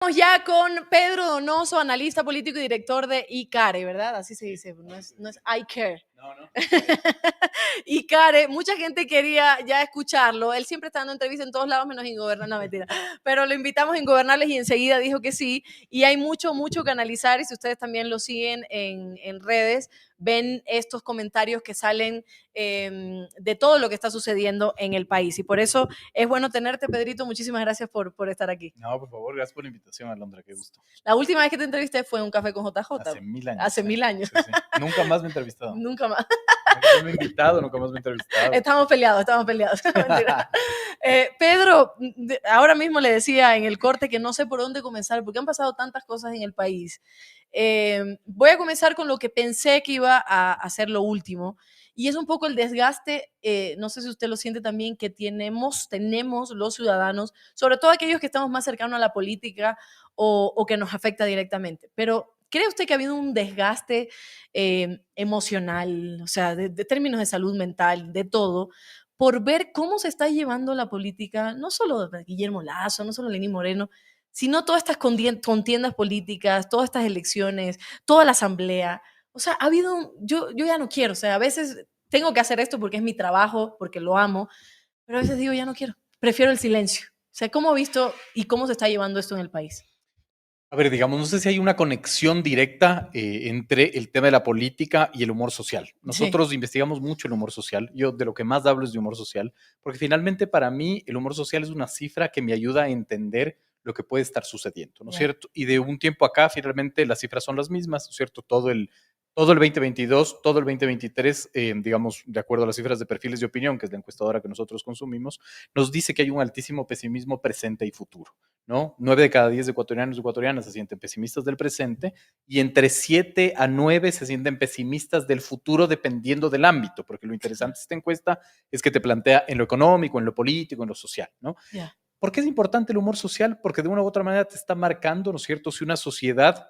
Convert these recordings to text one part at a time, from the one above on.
Estamos ya con Pedro Donoso, analista político y director de ICARE, ¿verdad? Así se dice, no es iCare. No. ICARE, mucha gente quería ya escucharlo. Él siempre está dando entrevistas en todos lados menos Ingobernables, no, mentira. Pero lo invitamos a Ingobernables y enseguida dijo que sí. Y hay mucho que analizar, y si ustedes también lo siguen en redes, ven estos comentarios que salen de todo lo que está sucediendo en el país. Y por eso es bueno tenerte, Pedrito. Muchísimas gracias por estar aquí. No, por favor, gracias por la invitación, Alondra, qué gusto. La última vez que te entrevisté fue en un café con JJ. Hace 1000 años. Hace 1000 años. Sí. Nunca más me he entrevistado. Nunca más. Nunca me he invitado, nunca más me he entrevistado. Estamos peleados. Pedro, ahora mismo le decía en el corte que no sé por dónde comenzar, porque han pasado tantas cosas en el país. Voy a comenzar con lo que pensé que iba a ser lo último, y es un poco el desgaste, no sé si usted lo siente también, que tenemos los ciudadanos, sobre todo aquellos que estamos más cercanos a la política o que nos afecta directamente. Pero ¿cree usted que ha habido un desgaste emocional, o sea, de términos de salud mental, de todo, por ver cómo se está llevando la política, no solo de Guillermo Lazo, no solo Lenín Moreno, sino todas estas contiendas políticas, todas estas elecciones, toda la asamblea? O sea, ha habido, yo ya no quiero, o sea, a veces tengo que hacer esto porque es mi trabajo, porque lo amo, pero a veces digo, ya no quiero, prefiero el silencio. O sea, ¿cómo ha visto y cómo se está llevando esto en el país? A ver, digamos, no sé si hay una conexión directa entre el tema de la política y el humor social. Nosotros Sí. investigamos mucho el humor social. Yo de lo que más hablo es de humor social, porque finalmente para mí el humor social es una cifra que me ayuda a entender lo que puede estar sucediendo, ¿no es cierto? Y de un tiempo acá, finalmente las cifras son las mismas, ¿no es cierto? Todo el 2022, todo el 2023, digamos, de acuerdo a las cifras de perfiles de opinión, que es la encuestadora que nosotros consumimos, nos dice que hay un altísimo pesimismo presente y futuro, ¿no? 9 de cada 10 ecuatorianos y ecuatorianas se sienten pesimistas del presente y entre 7 a 9 se sienten pesimistas del futuro dependiendo del ámbito, porque lo interesante de esta encuesta es que te plantea en lo económico, en lo político, en lo social, ¿no? Yeah. ¿Por qué es importante el humor social? Porque de una u otra manera te está marcando, ¿no es cierto?, si una sociedad,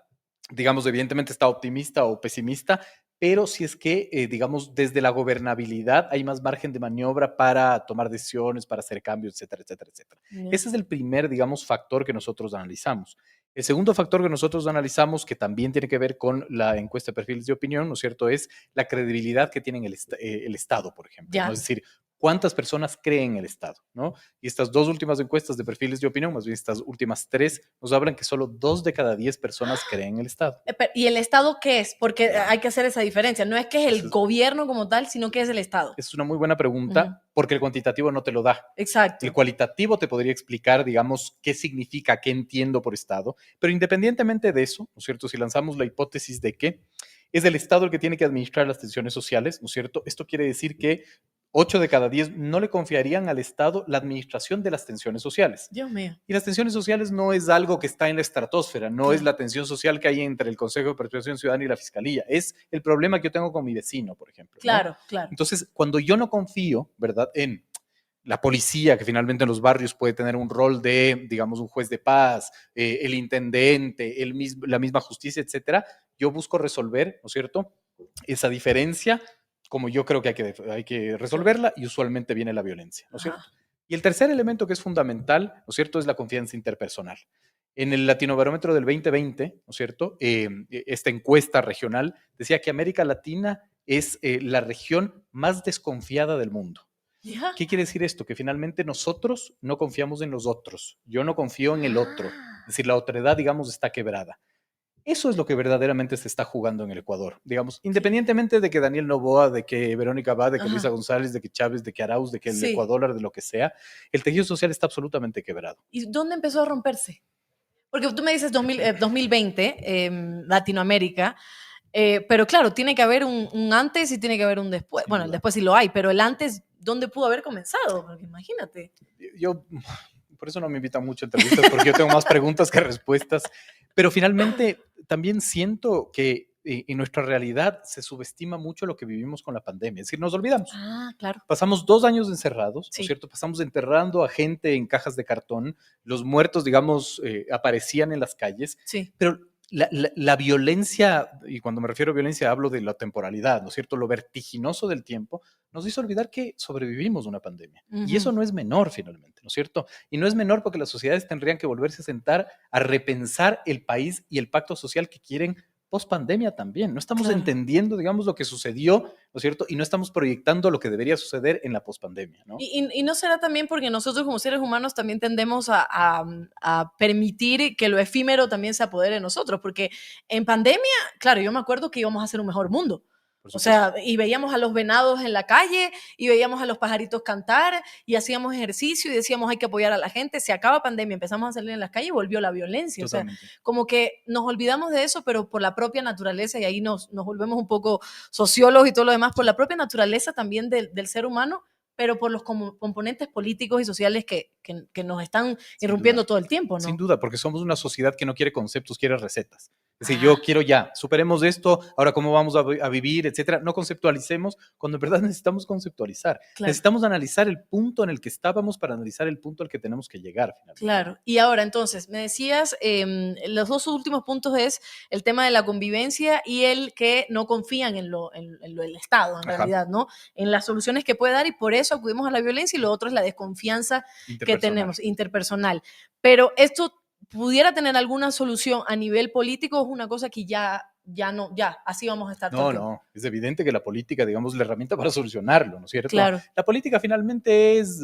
digamos, evidentemente está optimista o pesimista, pero si es que, digamos, desde la gobernabilidad hay más margen de maniobra para tomar decisiones, para hacer cambios, etcétera, etcétera, etcétera. Yeah. Ese es el primer, digamos, factor que nosotros analizamos. El segundo factor que nosotros analizamos, que también tiene que ver con la encuesta de perfiles de opinión, ¿no es cierto?, es la credibilidad que tiene el Estado, por ejemplo, Yeah. ¿no? Es decir, cuántas personas creen en el Estado, ¿no? Y estas dos últimas encuestas de perfiles de opinión, más bien estas últimas 3, nos hablan que solo 2 de cada 10 personas creen en el Estado. ¿Y el Estado qué es? Porque hay que hacer esa diferencia. No es que es el gobierno como tal, sino que es el Estado. Es una muy buena pregunta, porque el cuantitativo no te lo da. Exacto. El cualitativo te podría explicar, digamos, qué significa, qué entiendo por Estado, pero independientemente de eso, ¿no es cierto? Si lanzamos la hipótesis de que es el Estado el que tiene que administrar las tensiones sociales, ¿no es cierto? Esto quiere decir que 8 de cada 10 no le confiarían al Estado la administración de las tensiones sociales. Dios mío. Y las tensiones sociales no es algo que está en la estratosfera, no Claro. es la tensión social que hay entre el Consejo de Participación Ciudadana y la Fiscalía, es el problema que yo tengo con mi vecino, por ejemplo, ¿no? Claro, claro. Entonces, cuando yo no confío, ¿verdad?, en la policía, que finalmente en los barrios puede tener un rol de, digamos, un juez de paz, el intendente, la misma justicia, etcétera, yo busco resolver, ¿no es cierto?, esa diferencia como yo creo que hay que resolverla, y usualmente viene la violencia, ¿no es cierto? Y el tercer elemento que es fundamental, ¿no es cierto?, es la confianza interpersonal. En el Latinobarómetro del 2020, ¿no es cierto?, esta encuesta regional decía que América Latina es la región más desconfiada del mundo. Yeah. ¿Qué quiere decir esto? Que finalmente nosotros no confiamos en los otros. Yo no confío en el otro. Es decir, la otredad, digamos, está quebrada. Eso es lo que verdaderamente se está jugando en el Ecuador. Digamos, independientemente de que Daniel Noboa, de que Verónica Abad, de que Luisa González, de que Chávez, de que Arauz, de que el Ecuador, de lo que sea, el tejido social está absolutamente quebrado. ¿Y dónde empezó a romperse? Porque tú me dices 2020, Latinoamérica, pero claro, tiene que haber un antes y tiene que haber un después. Bueno, el después sí lo hay, pero el antes, ¿dónde pudo haber comenzado? Porque imagínate. Yo, por eso no me invitan mucho a entrevistas, porque yo tengo más preguntas que respuestas, pero finalmente también siento que en nuestra realidad se subestima mucho lo que vivimos con la pandemia. Es decir, nos olvidamos. Claro. Pasamos 2 años encerrados, ¿no Sí. es cierto? Pasamos enterrando a gente en cajas de cartón. Los muertos, digamos, aparecían en las calles. Sí. Pero la violencia, y cuando me refiero a violencia hablo de la temporalidad, ¿no es cierto? Lo vertiginoso del tiempo nos hizo olvidar que sobrevivimos una pandemia. Y Ujú. eso no es menor finalmente, ¿no es cierto? Y no es menor porque las sociedades tendrían que volverse a sentar a repensar el país y el pacto social que quieren post pandemia también. No estamos Claro. entendiendo, digamos, lo que sucedió, ¿no es cierto? Y no estamos proyectando lo que debería suceder en la post pandemia, ¿no? Y no será también porque nosotros como seres humanos también tendemos a permitir que lo efímero también se apodere de nosotros, porque en pandemia, claro, yo me acuerdo que íbamos a hacer un mejor mundo. Por O supuesto. sea, y veíamos a los venados en la calle y veíamos a los pajaritos cantar y hacíamos ejercicio y decíamos hay que apoyar a la gente. Se acaba pandemia, empezamos a salir en las calles y volvió la violencia. O sea, Totalmente. como que nos olvidamos de eso, pero por la propia naturaleza, y ahí nos volvemos un poco sociólogos y todo lo demás, por Sí. la propia naturaleza también del ser humano, pero por los componentes políticos y sociales que nos están Sin duda. irrumpiendo todo el tiempo, Sin ¿no? duda, porque somos una sociedad que no quiere conceptos, quiere recetas. Es decir, Ah, yo quiero ya, superemos esto, ahora cómo vamos a vivir, etcétera. No conceptualicemos cuando en verdad necesitamos conceptualizar. claro. Necesitamos analizar el punto en el que estábamos para analizar el punto al que tenemos que llegar finalmente. Claro. Y ahora, entonces, me decías, los dos últimos puntos es el tema de la convivencia y el que no confían en lo del Estado, en Ajá, realidad, ¿no? En las soluciones que puede dar y por eso acudimos a la violencia y lo otro es la desconfianza que interpersonal. tenemos, interpersonal. Pero esto pudiera tener alguna solución a nivel político, es una cosa que ya no, ya, así vamos a estar todo el No, tiempo. no, es evidente que la política, digamos, la herramienta para solucionarlo, ¿no es cierto? Claro, La política finalmente es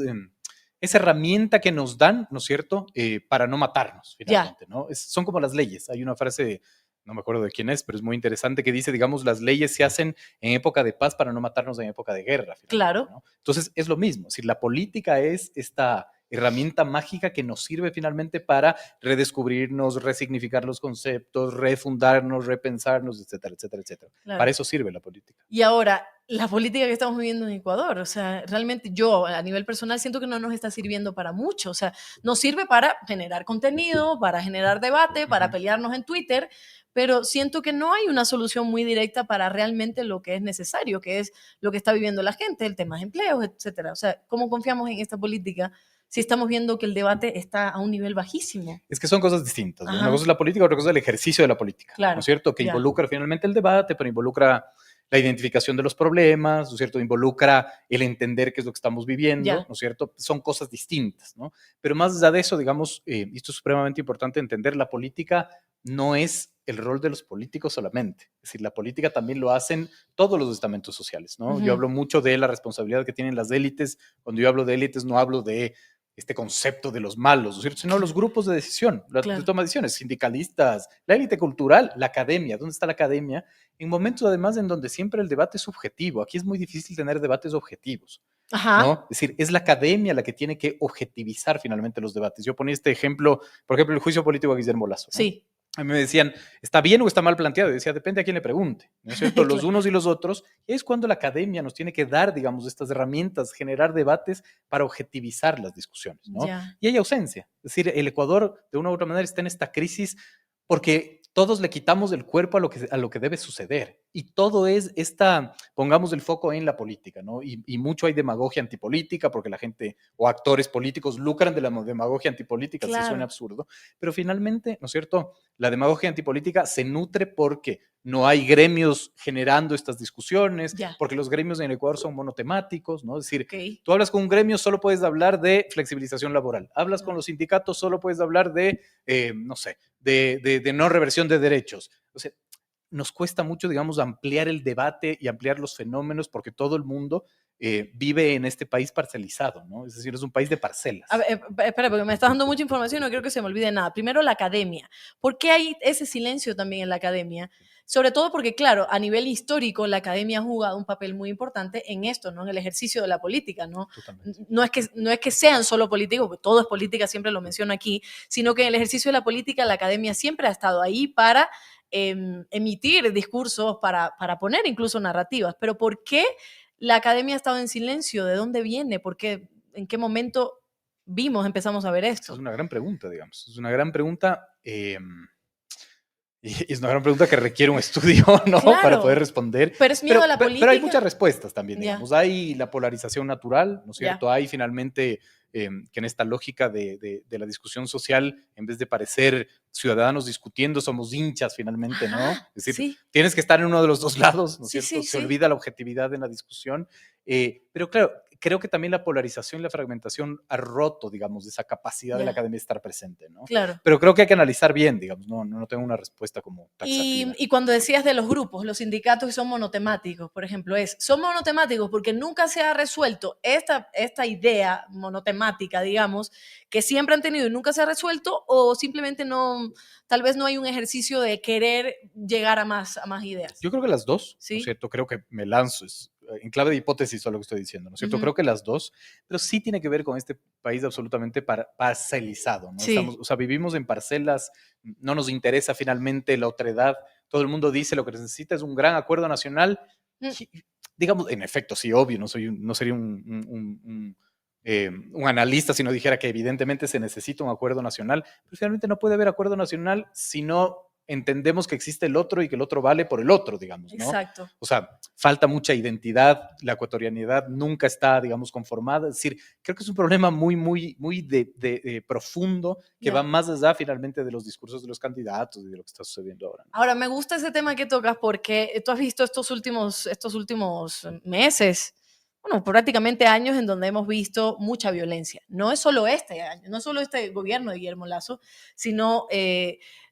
esa herramienta que nos dan, ¿no es cierto?, para no matarnos, ya. finalmente, ¿no? Son como las leyes. Hay una frase, no me acuerdo de quién es, pero es muy interesante, que dice, digamos, las leyes se hacen en época de paz para no matarnos en época de guerra, finalmente, Claro. ¿no? Entonces, es lo mismo. Es decir, la política es esta herramienta mágica que nos sirve finalmente para redescubrirnos, resignificar los conceptos, refundarnos, repensarnos, etcétera, etcétera, etcétera. Para Claro. eso sirve la política. Y ahora, la política que estamos viviendo en Ecuador, o sea, realmente yo a nivel personal siento que no nos está sirviendo para mucho, o sea, nos sirve para generar contenido, para generar debate, para Ujú. pelearnos en Twitter, pero siento que no hay una solución muy directa para realmente lo que es necesario, que es lo que está viviendo la gente, el tema de empleos, etcétera. O sea, ¿cómo confiamos en esta política si estamos viendo que el debate está a un nivel bajísimo? Es que son cosas distintas, ¿no? Una cosa Ajá, es la política, otra cosa es el ejercicio de la política, ¿no es claro, cierto? Que ya, involucra finalmente el debate, pero involucra la identificación de los problemas, ¿no es cierto? Involucra el entender qué es lo que estamos viviendo, ya, ¿no es cierto? Son cosas distintas, ¿no? Pero más allá de eso, digamos, y esto es supremamente importante entender, la política no es el rol de los políticos solamente. Es decir, la política también lo hacen todos los estamentos sociales, ¿no? Yo ujú, hablo mucho de la responsabilidad que tienen las élites. Cuando yo hablo de élites, no hablo de este concepto de los malos, ¿no es cierto? Sino los grupos de decisión, de claro, toma de decisiones, sindicalistas, la élite cultural, la academia. ¿Dónde está la academia? En momentos además en donde siempre el debate es subjetivo. Aquí es muy difícil tener debates objetivos, ajá, ¿no? Es decir, es la academia la que tiene que objetivizar finalmente los debates. Yo ponía este ejemplo, por ejemplo, el juicio político a Guillermo Lasso, ¿no? sí, A mí me decían, ¿está bien o está mal planteado? Y decía, depende a quién le pregunte, ¿no es cierto? Los cla- unos y los otros. Es cuando la academia nos tiene que dar, digamos, estas herramientas, generar debates para objetivizar las discusiones, ¿no? ya. Y hay ausencia. Es decir, el Ecuador, de una u otra manera, está en esta crisis porque todos le quitamos el cuerpo a lo que debe suceder. Y todo es esta, pongamos el foco en la política, ¿no? Y mucho hay demagogia antipolítica porque la gente o actores políticos lucran de la demagogia antipolítica, si suena Claro, absurdo. Pero finalmente, ¿no es cierto? La demagogia antipolítica se nutre porque no hay gremios generando estas discusiones, ya, porque los gremios en Ecuador son monotemáticos, ¿no? Es decir, okey. tú hablas con un gremio, solo puedes hablar de flexibilización laboral. Hablas con los sindicatos, solo puedes hablar de, no sé, de no reversión de derechos. O sea, nos cuesta mucho, digamos, ampliar el debate y ampliar los fenómenos porque todo el mundo vive en este país parcelizado, ¿no? Es decir, es un país de A parcelas. ver, espera, porque me estás dando mucha información y no quiero que se me olvide nada. Primero, la academia. ¿Por qué hay ese silencio también en la academia? Sobre todo porque, claro, a nivel histórico, la academia ha jugado un papel muy importante en esto, ¿no? En el ejercicio de la política, ¿no? Totalmente. No es que sean solo políticos, porque todo es política, siempre lo menciono aquí, sino que en el ejercicio de la política, la academia siempre ha estado ahí para emitir discursos, para poner incluso narrativas. Pero ¿por qué la academia ha estado en silencio? ¿De dónde viene? ¿Por qué? ¿En qué momento empezamos a ver Esa es esto? una gran pregunta, digamos. Es una gran pregunta. Y es una gran pregunta que requiere un estudio, ¿no? Para poder Claro, responder. pero es miedo Pero, a la pero hay muchas política. respuestas también, Ya, digamos. Hay la polarización natural, ¿no es ya, cierto? Hay finalmente que en esta lógica de la discusión social, en vez de parecer ciudadanos discutiendo, somos hinchas finalmente, ¿no? Ajá, Es decir, sí, tienes que estar en uno de los dos lados, ¿no es sí, cierto? sí, Se sí, olvida la objetividad en la discusión. Pero claro, creo que también la polarización y la fragmentación ha roto, digamos, esa capacidad de la ya, academia de estar presente, ¿no? claro. Pero creo que hay que analizar bien, digamos, no tengo una respuesta como taxativa. Y cuando decías de los grupos, los sindicatos que son monotemáticos, por ejemplo, son monotemáticos porque nunca se ha resuelto esta idea monotemática, digamos, que siempre han tenido y nunca se ha resuelto, o simplemente no, tal vez no hay un ejercicio de querer llegar a más ideas. Yo creo que las dos, ¿no es ¿Sí? cierto? Creo que me lanzo en clave de hipótesis a lo que estoy diciendo, ¿no es cierto? Ujú. Creo que las dos, pero sí tiene que ver con este país absolutamente parcelizado, ¿no? Sí. O sea, vivimos en parcelas, no nos interesa finalmente la otredad, todo el mundo dice lo que necesita es un gran acuerdo nacional, Mm, y, digamos, en efecto, sí, obvio, no sería un analista si no dijera que evidentemente se necesita un acuerdo nacional, pero finalmente no puede haber acuerdo nacional si no entendemos que existe el otro y que el otro vale por el otro, digamos, ¿no? exacto. O sea, falta mucha identidad, la ecuatorianidad nunca está, digamos, conformada. Es decir, creo que es un problema muy profundo que va Ya. más allá finalmente de los discursos de los candidatos y de lo que está sucediendo ahora, ¿no? Ahora, me gusta ese tema que tocas porque tú has visto estos últimos meses, bueno, prácticamente años en donde hemos visto mucha violencia. No es solo este año, no es solo este gobierno de Guillermo Lazo, sino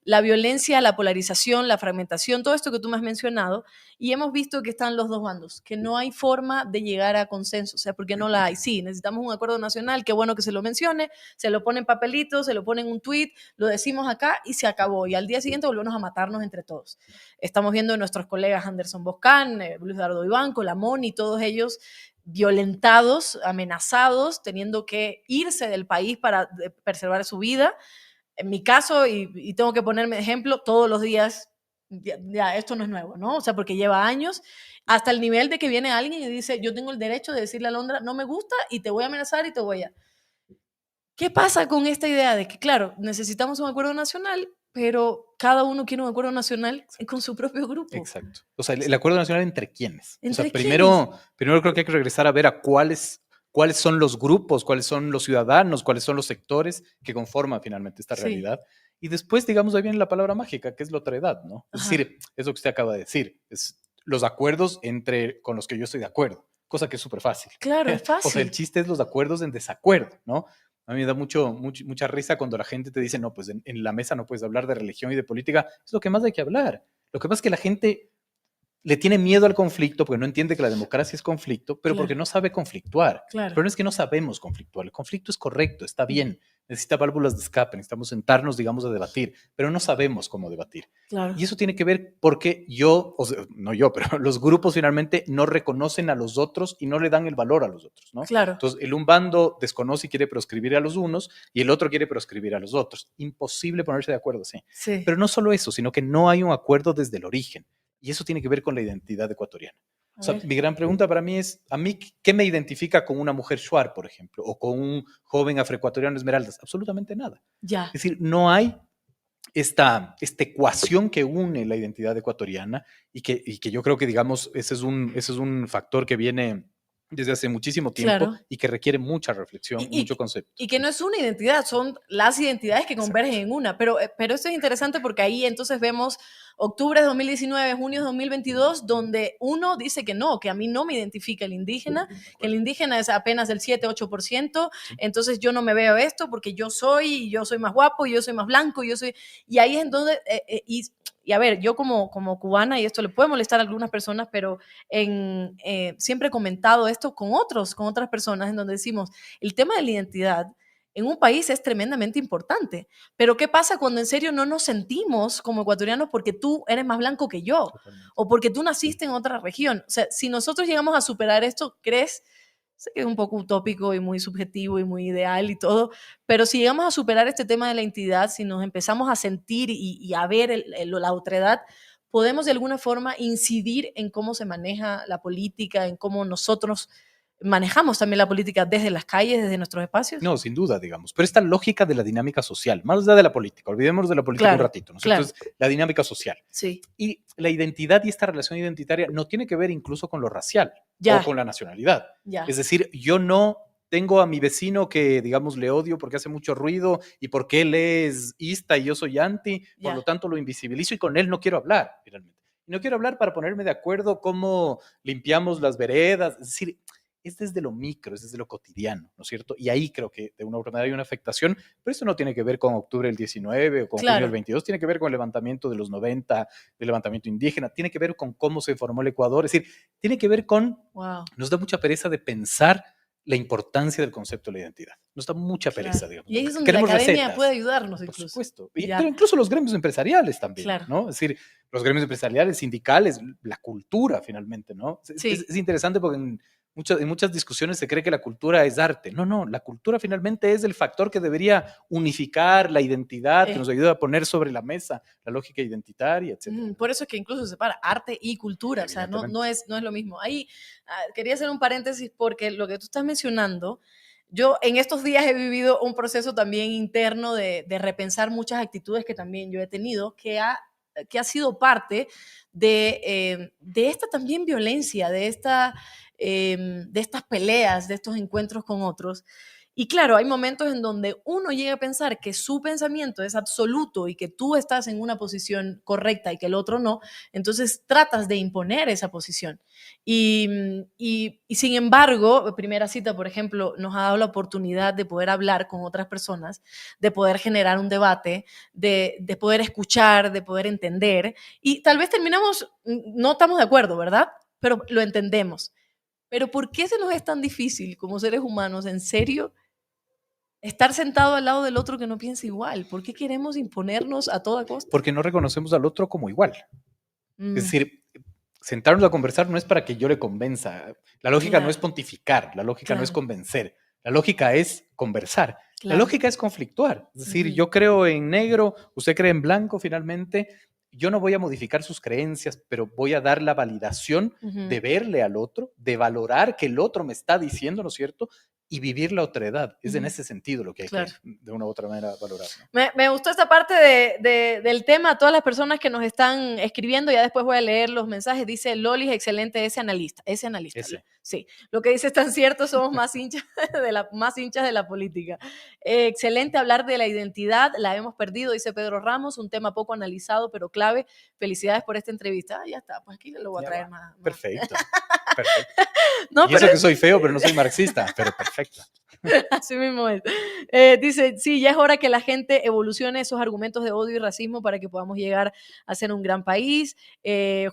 la violencia, la polarización, la fragmentación, todo esto que tú me has mencionado, y hemos visto que están los dos bandos, que no hay forma de llegar a consenso, o sea, porque no la hay. Sí, necesitamos un acuerdo nacional, qué bueno que se lo mencione, se lo pone en papelitos, se lo pone en un tuit, lo decimos acá y se acabó. Y al día siguiente volvemos a matarnos entre todos. Estamos viendo a nuestros colegas Anderson Boscan, Luis Dardo Ibanco, Lamón y todos ellos violentados, amenazados, teniendo que irse del país para preservar su vida. En mi caso, y tengo que ponerme de ejemplo, todos los días, ya, esto no es nuevo, ¿no? O sea, porque lleva años, hasta el nivel de que viene alguien y dice, yo tengo el derecho de decirle a Londra, no me gusta y te voy a amenazar y te voy a... ¿Qué pasa con esta idea de que, claro, necesitamos un acuerdo nacional, pero cada uno quiere un acuerdo nacional con su propio grupo? Exacto. O sea, el acuerdo nacional entre quiénes. O sea, ¿Entre quiénes? primero creo que hay que regresar a ver a cuáles son los grupos, cuáles son los ciudadanos, cuáles son los sectores que conforman finalmente esta Sí, realidad. Y después, digamos, ahí viene la palabra mágica, que es la otredad, ¿no? Es ajá. decir, es lo que usted acaba de decir, es los acuerdos con los que yo estoy de acuerdo, cosa que es súper fácil. Claro, es O sea, el fácil. chiste es los acuerdos en desacuerdo, ¿no? A mí me da mucha risa cuando la gente te dice, no, pues en la mesa no puedes hablar de religión y de política. Es lo que más hay que hablar. Lo que pasa es que la gente le tiene miedo al conflicto porque no entiende que la democracia es conflicto, pero porque Claro, no sabe conflictuar. El claro. problema es que no sabemos conflictuar. El conflicto es correcto, está bien. Necesita válvulas de escape, necesitamos sentarnos, digamos, a debatir, pero no sabemos cómo debatir. Claro, Y eso tiene que ver porque o sea, no yo, pero los grupos finalmente no reconocen a los otros y no le dan el valor a los otros, ¿no? claro. Entonces, un bando desconoce y quiere proscribir a los unos y el otro quiere proscribir a los otros. Imposible ponerse de acuerdo, sí. Sí. Pero no solo eso, sino que no hay un acuerdo desde el origen. Y eso tiene que ver con la identidad ecuatoriana. O A sea, ver, mi gran pregunta para mí es, ¿a mí qué me identifica con una mujer shuar, por ejemplo, o con un joven afroecuatoriano Esmeraldas? Absolutamente nada. ya. Es decir, no hay esta ecuación que une la identidad ecuatoriana y que yo creo que, digamos, ese es un factor que viene desde hace muchísimo tiempo Claro. y que requiere mucha reflexión y Y, mucho concepto. y que no es una identidad, son las identidades que convergen Exacto. en una. Pero esto es interesante porque ahí entonces vemos octubre de 2019, junio de 2022, donde uno dice que no, que a mí no me identifica el indígena, De que el acuerdo. indígena es apenas del 7-8%, Sí. entonces yo no me veo esto porque yo soy más guapo, yo soy más blanco, y ahí es donde, y a ver, yo como cubana, y esto le puede molestar a algunas personas, pero siempre he comentado esto con otras personas, en donde decimos, el tema de la identidad en un país es tremendamente importante. Pero ¿qué pasa cuando en serio no nos sentimos como ecuatorianos porque tú eres más blanco que yo Totalmente. o porque tú naciste en otra región? O sea, si nosotros llegamos a superar esto, ¿crees? Sé que es un poco utópico y muy subjetivo y muy ideal y todo, pero si llegamos a superar este tema de la identidad, si nos empezamos a sentir y a ver la otredad, podemos de alguna forma incidir en cómo se maneja la política, en cómo nosotros manejamos también la política desde las calles, desde nuestros espacios. No, sin duda, digamos. Pero esta lógica de la dinámica social, más allá de la política, olvidémonos de la política un Claro, ratito, ¿no es cierto? claro, Es la dinámica social. sí, Y la identidad y esta relación identitaria no tiene que ver incluso con lo racial o ya, con la nacionalidad. ya, Es decir, yo no tengo a mi vecino que, digamos, le odio porque hace mucho ruido y porque él es ista y yo soy anti, por lo Ya. tanto lo invisibilizo y con él no quiero hablar, finalmente. Y no quiero hablar para ponerme de acuerdo cómo limpiamos las veredas, es decir, es desde lo micro, es desde lo cotidiano, ¿no es cierto? Y ahí creo que de una u otra manera hay una afectación, pero esto no tiene que ver con octubre del 19 o con junio del Claro. 22, tiene que ver con el levantamiento de los 90, el levantamiento indígena, tiene que ver con cómo se formó el Ecuador, es decir, tiene que ver con, Wow. nos da mucha pereza de pensar la importancia del concepto de la identidad. Nos da mucha pereza, Claro. digamos, Y ¿no? ahí es Porque donde la queremos academia puede recetas, ayudarnos por incluso. supuesto. Ya. Pero incluso los gremios empresariales también, Claro. ¿no? Es decir, los gremios empresariales, sindicales, la cultura finalmente, ¿no? Sí. Es interesante porque en muchas discusiones se cree que la cultura es arte. No, no, la cultura finalmente es el factor que debería unificar la identidad, que nos ayuda a poner sobre la mesa la lógica identitaria, etcétera. Por eso es que incluso se separa arte y cultura, o sea, no, Evidentemente. no es lo mismo. Ahí quería hacer un paréntesis porque lo que tú estás mencionando, yo en estos días he vivido un proceso también interno de repensar muchas actitudes que también yo he tenido, que ha sido parte de esta también violencia, de estas peleas, de estos encuentros con otros. Y claro, hay momentos en donde uno llega a pensar que su pensamiento es absoluto y que tú estás en una posición correcta y que el otro no, entonces tratas de imponer esa posición. Y sin embargo, Primera Cita, por ejemplo, nos ha dado la oportunidad de poder hablar con otras personas, de poder generar un debate, de poder escuchar, de poder entender. Y tal vez terminamos, no estamos de acuerdo, ¿verdad? Pero lo entendemos. Pero ¿por qué se nos es tan difícil como seres humanos, en serio, estar sentado al lado del otro que no piensa igual? ¿Por qué queremos imponernos a toda costa? Porque no reconocemos al otro como igual. Es Mm, decir, sentarnos a conversar no es para que yo le convenza. La lógica no es claro, pontificar, la lógica no es claro, convencer, la lógica es conversar. La claro. lógica es conflictuar. Es decir, Ujú, yo creo en negro, usted cree en blanco, finalmente. Yo no voy a modificar sus creencias, pero voy a dar la validación ujú. de verle al otro, de valorar que el otro me está diciendo, ¿no es cierto? Y vivir la otredad. Es en Ujú, ese sentido lo que hay claro. que, de una u otra manera, valorar, ¿no? Me gustó esta parte del tema, a todas las personas que nos están escribiendo, ya después voy a leer los mensajes. Dice Loli, excelente ese analista. Ese. Sí, lo que dice es tan cierto, somos más hinchas más hinchas de la política. Excelente hablar de la identidad, la hemos perdido, dice Pedro Ramos, un tema poco analizado, pero clave. Felicidades por esta entrevista. Ya está, pues aquí lo voy a Ya traer va. más. Perfecto. Perfecto. No, Y pero eso que soy feo, pero no soy marxista, pero perfecto. así mismo es. Dice, sí, ya es hora que la gente evolucione esos argumentos de odio y racismo para que podamos llegar a ser un gran país.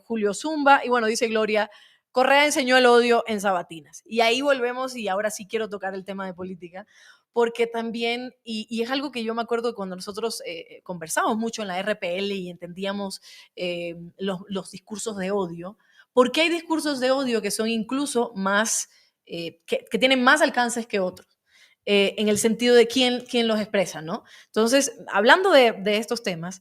Julio Zumba, y bueno, dice Gloria, Correa enseñó el odio en Sabatinas. Y ahí volvemos, y ahora sí quiero tocar el tema de política, porque también, y es algo que yo me acuerdo cuando nosotros conversamos mucho en la RPL y entendíamos los discursos de odio, porque hay discursos de odio que son incluso más, que tienen más alcances que otros en el sentido de quién los expresa, ¿no? Entonces, hablando de estos temas,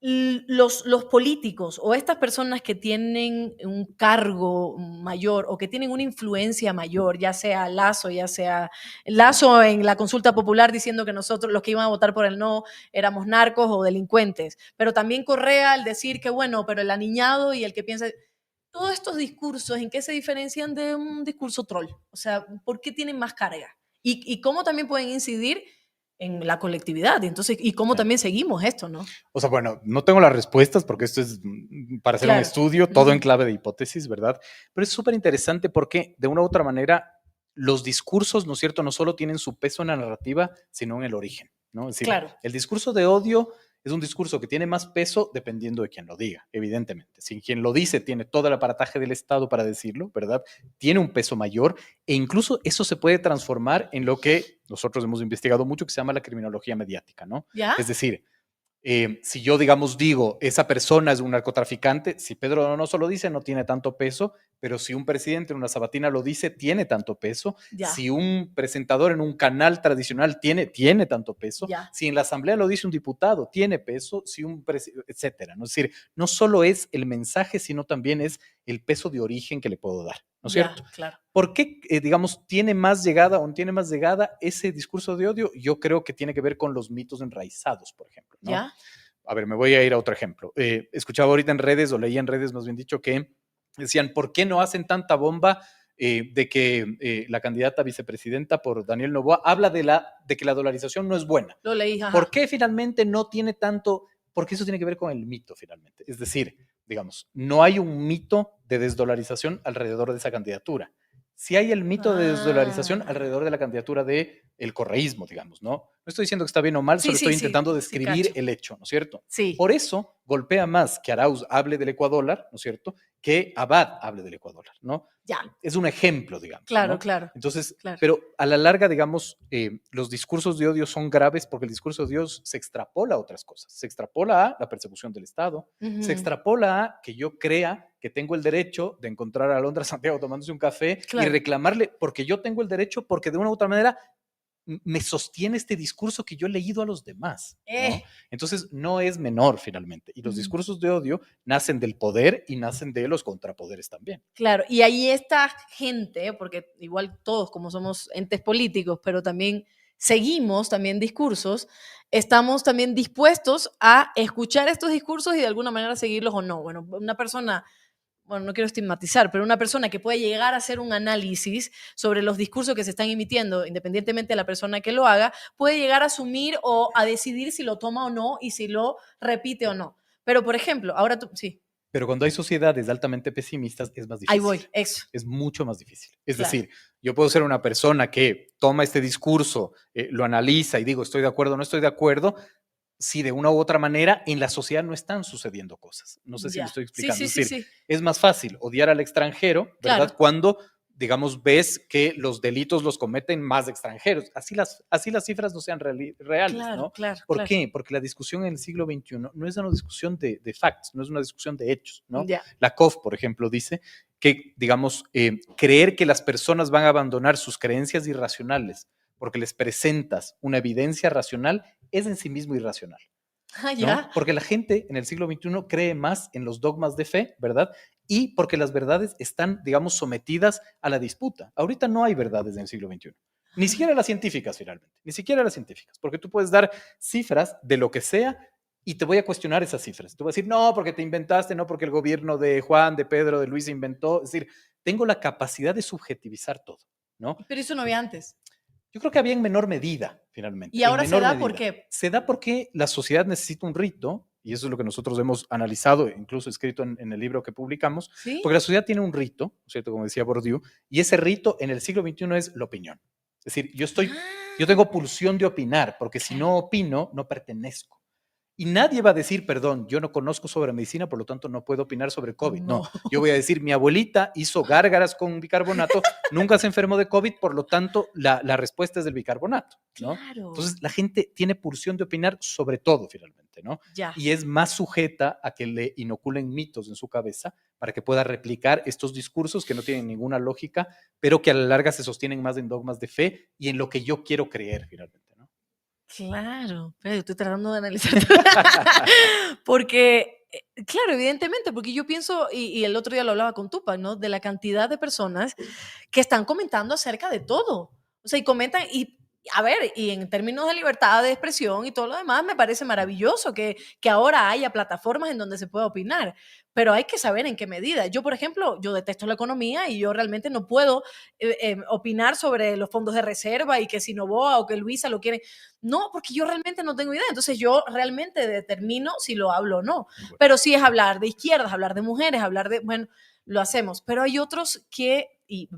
los políticos o estas personas que tienen un cargo mayor o que tienen una influencia mayor, ya sea Lazo en la consulta popular diciendo que nosotros, los que iban a votar por el no, éramos narcos o delincuentes, pero también Correa al decir que, bueno, pero el aniñado y el que piensa, todos estos discursos, ¿en qué se diferencian de un discurso troll? O sea, ¿por qué tienen más carga? Y cómo también pueden incidir en la colectividad. Y entonces, y cómo Sí. también seguimos esto, ¿no? O sea, bueno, no tengo las respuestas porque esto es para hacer un Claro. estudio, todo en Ujú. clave de hipótesis, ¿verdad? Pero es súper interesante porque de una u otra manera los discursos, ¿no es cierto?, no solo tienen su peso en la narrativa, sino en el origen, ¿no? Es decir, Claro. el discurso de odio es un discurso que tiene más peso dependiendo de quién lo diga, evidentemente. Si quien lo dice tiene todo el aparataje del Estado para decirlo, ¿verdad? Tiene un peso mayor e incluso eso se puede transformar en lo que nosotros hemos investigado mucho, que se llama la criminología mediática, ¿no? ¿Ya? Es decir, si yo, digamos, digo, esa persona es un narcotraficante, si Pedro Donoso lo dice, no tiene tanto peso, pero si un presidente en una sabatina lo dice, tiene tanto peso. Ya. Si un presentador en un canal tradicional tiene tanto peso. Ya. Si en la asamblea lo dice un diputado, tiene peso. Si un etcétera. ¿No? Es decir, no solo es el mensaje, sino también es el peso de origen que le puedo dar, ¿no es Ya, cierto? claro. ¿Por qué, digamos, tiene más llegada o no tiene más llegada ese discurso de odio? Yo creo que tiene que ver con los mitos enraizados, por ejemplo, ¿no? Ya. A ver, me voy a ir a otro ejemplo. Escuchaba ahorita en redes, o leía en redes más bien dicho, que decían, ¿por qué no hacen tanta bomba de que la candidata vicepresidenta por Daniel Noboa habla de que la dolarización no es buena. Lo leí, ¿Por ajá. qué finalmente no tiene tanto? Porque eso tiene que ver con el mito finalmente. Es decir, digamos, no hay un mito de desdolarización alrededor de esa candidatura. Sí hay el mito de desdolarización Ah. alrededor de la candidatura del correísmo, digamos, ¿no? No estoy diciendo que está bien o mal, Sí, solo sí, estoy sí, intentando sí, describir cacho. el hecho, ¿no es cierto? Sí, Por eso golpea más que Arauz hable del ecuadólar, ¿no es cierto?, que Abad hable del ecuadólar, ¿no? ya, Es un ejemplo, digamos, claro, ¿no? claro, Entonces, claro. pero a la larga, digamos, los discursos de odio son graves porque el discurso de odio se extrapola a otras cosas. Se extrapola a la persecución del Estado, se Ujú, extrapola a que yo crea que tengo el derecho de encontrar a Alondra Santiago tomándose un café y claro. reclamarle porque yo tengo el derecho, porque de una u otra manera me sostiene este discurso que yo he leído a los demás, ¿no? Eh, Entonces, no es menor finalmente. Y los mm, discursos de odio nacen del poder y nacen de los contrapoderes también. claro, y ahí esta gente, porque igual todos como somos entes políticos, pero también seguimos también discursos, estamos también dispuestos a escuchar estos discursos y de alguna manera seguirlos o no. Bueno, una persona, bueno, no quiero estigmatizar, pero una persona que puede llegar a hacer un análisis sobre los discursos que se están emitiendo, independientemente de la persona que lo haga, puede llegar a asumir o a decidir si lo toma o no y si lo repite o no. Pero, por ejemplo, ahora tú, sí, Pero cuando hay sociedades altamente pesimistas es más ahí difícil, voy, eso, es mucho más difícil. Es claro. decir, yo puedo ser una persona que toma este discurso, lo analiza y digo, estoy de acuerdo o no estoy de acuerdo, si de una u otra manera en la sociedad no están sucediendo cosas. No sé si me Ya. estoy Sí, explicando. sí, Es sí, decir, sí. es más fácil odiar al extranjero, Claro, ¿verdad? Cuando, digamos, ves que los delitos los cometen más extranjeros. Así las cifras no sean reales, claro, ¿no? claro, ¿Por claro. qué? Porque la discusión en el siglo XXI no es una discusión de facts, no es una discusión de hechos, ¿no? Ya. La COF, por ejemplo, dice que, digamos, creer que las personas van a abandonar sus creencias irracionales porque les presentas una evidencia racional es en sí mismo irracional. Ah, ¿No? ya. Porque la gente en el siglo XXI cree más en los dogmas de fe, ¿verdad? Y porque las verdades están, digamos, sometidas a la disputa. Ahorita no hay verdades en el siglo XXI. Ni siquiera las científicas, finalmente. Ni siquiera las científicas. Porque tú puedes dar cifras de lo que sea y te voy a cuestionar esas cifras. Tú vas a decir, no, porque te inventaste, no, porque el gobierno de Juan, de Pedro, de Luis inventó. Es decir, tengo la capacidad de subjetivizar todo, ¿no? Pero eso no había antes. Yo creo que había en menor medida, Y finalmente, en ahora se menor da por medida. qué. Se da porque la sociedad necesita un rito, y eso es lo que nosotros hemos analizado, incluso escrito en el libro que publicamos, porque ¿Sí? la sociedad tiene un rito, ¿cierto? Como decía Bourdieu, y ese rito en el siglo XXI es la opinión. Es decir, yo Ah, tengo pulsión de opinar, porque si claro. no opino, no pertenezco. Y nadie va a decir, perdón, yo no conozco sobre medicina, por lo tanto no puedo opinar sobre COVID. No, No. yo voy a decir, mi abuelita hizo gárgaras con bicarbonato, nunca se enfermó de COVID, por lo tanto la respuesta es del bicarbonato, ¿no? Claro. Entonces la gente tiene pulsión de opinar sobre todo, finalmente, ¿no? Ya. Y es más sujeta a que le inoculen mitos en su cabeza para que pueda replicar estos discursos que no tienen ninguna lógica, pero que a la larga se sostienen más en dogmas de fe y en lo que yo quiero creer, finalmente, ¿no? Claro. Pero estoy tratando de analizar. Porque, claro, evidentemente, porque yo pienso, y el otro día lo hablaba con Tupac, ¿no? De la cantidad de personas que están comentando acerca de todo. O sea, y comentan, y a ver, y en términos de libertad de expresión y todo lo demás, me parece maravilloso que ahora haya plataformas en donde se pueda opinar, pero hay que saber en qué medida. Yo, por ejemplo, yo detesto la economía y yo realmente no puedo opinar sobre los fondos de reserva y que si Novoa o que Luisa lo quieren. No, porque yo realmente no tengo idea. Entonces yo realmente determino si lo hablo o no. Bueno, Pero sí es hablar de izquierdas, hablar de mujeres, hablar de, bueno, lo hacemos. Pero hay otros que, y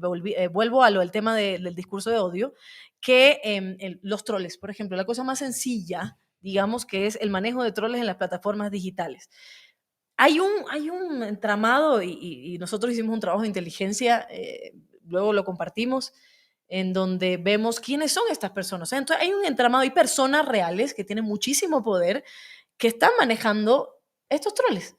vuelvo a lo del tema del discurso de odio, que los troles, por ejemplo, la cosa más sencilla, digamos, que es el manejo de troles en las plataformas digitales. Hay un entramado y nosotros hicimos un trabajo de inteligencia, luego lo compartimos, en donde vemos quiénes son estas personas. Entonces hay un entramado, hay personas reales que tienen muchísimo poder que están manejando estos troles.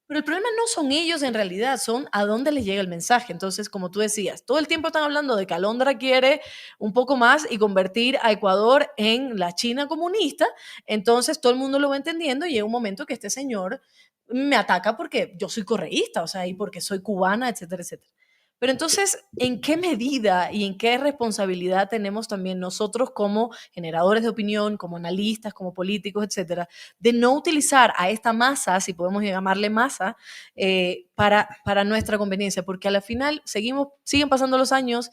Pero el problema no son ellos en realidad, son a dónde les llega el mensaje. Entonces, como tú decías, todo el tiempo están hablando de que Alondra quiere un poco más y convertir a Ecuador en la China comunista. Entonces, todo el mundo lo va entendiendo y llega un momento que este señor me ataca porque yo soy correísta, o sea, y porque soy cubana, etcétera, etcétera. Pero entonces, ¿en qué medida y en qué responsabilidad tenemos también nosotros como generadores de opinión, como analistas, como políticos, etcétera, de no utilizar a esta masa, si podemos llamarle masa, para nuestra conveniencia? Porque a la final siguen pasando los años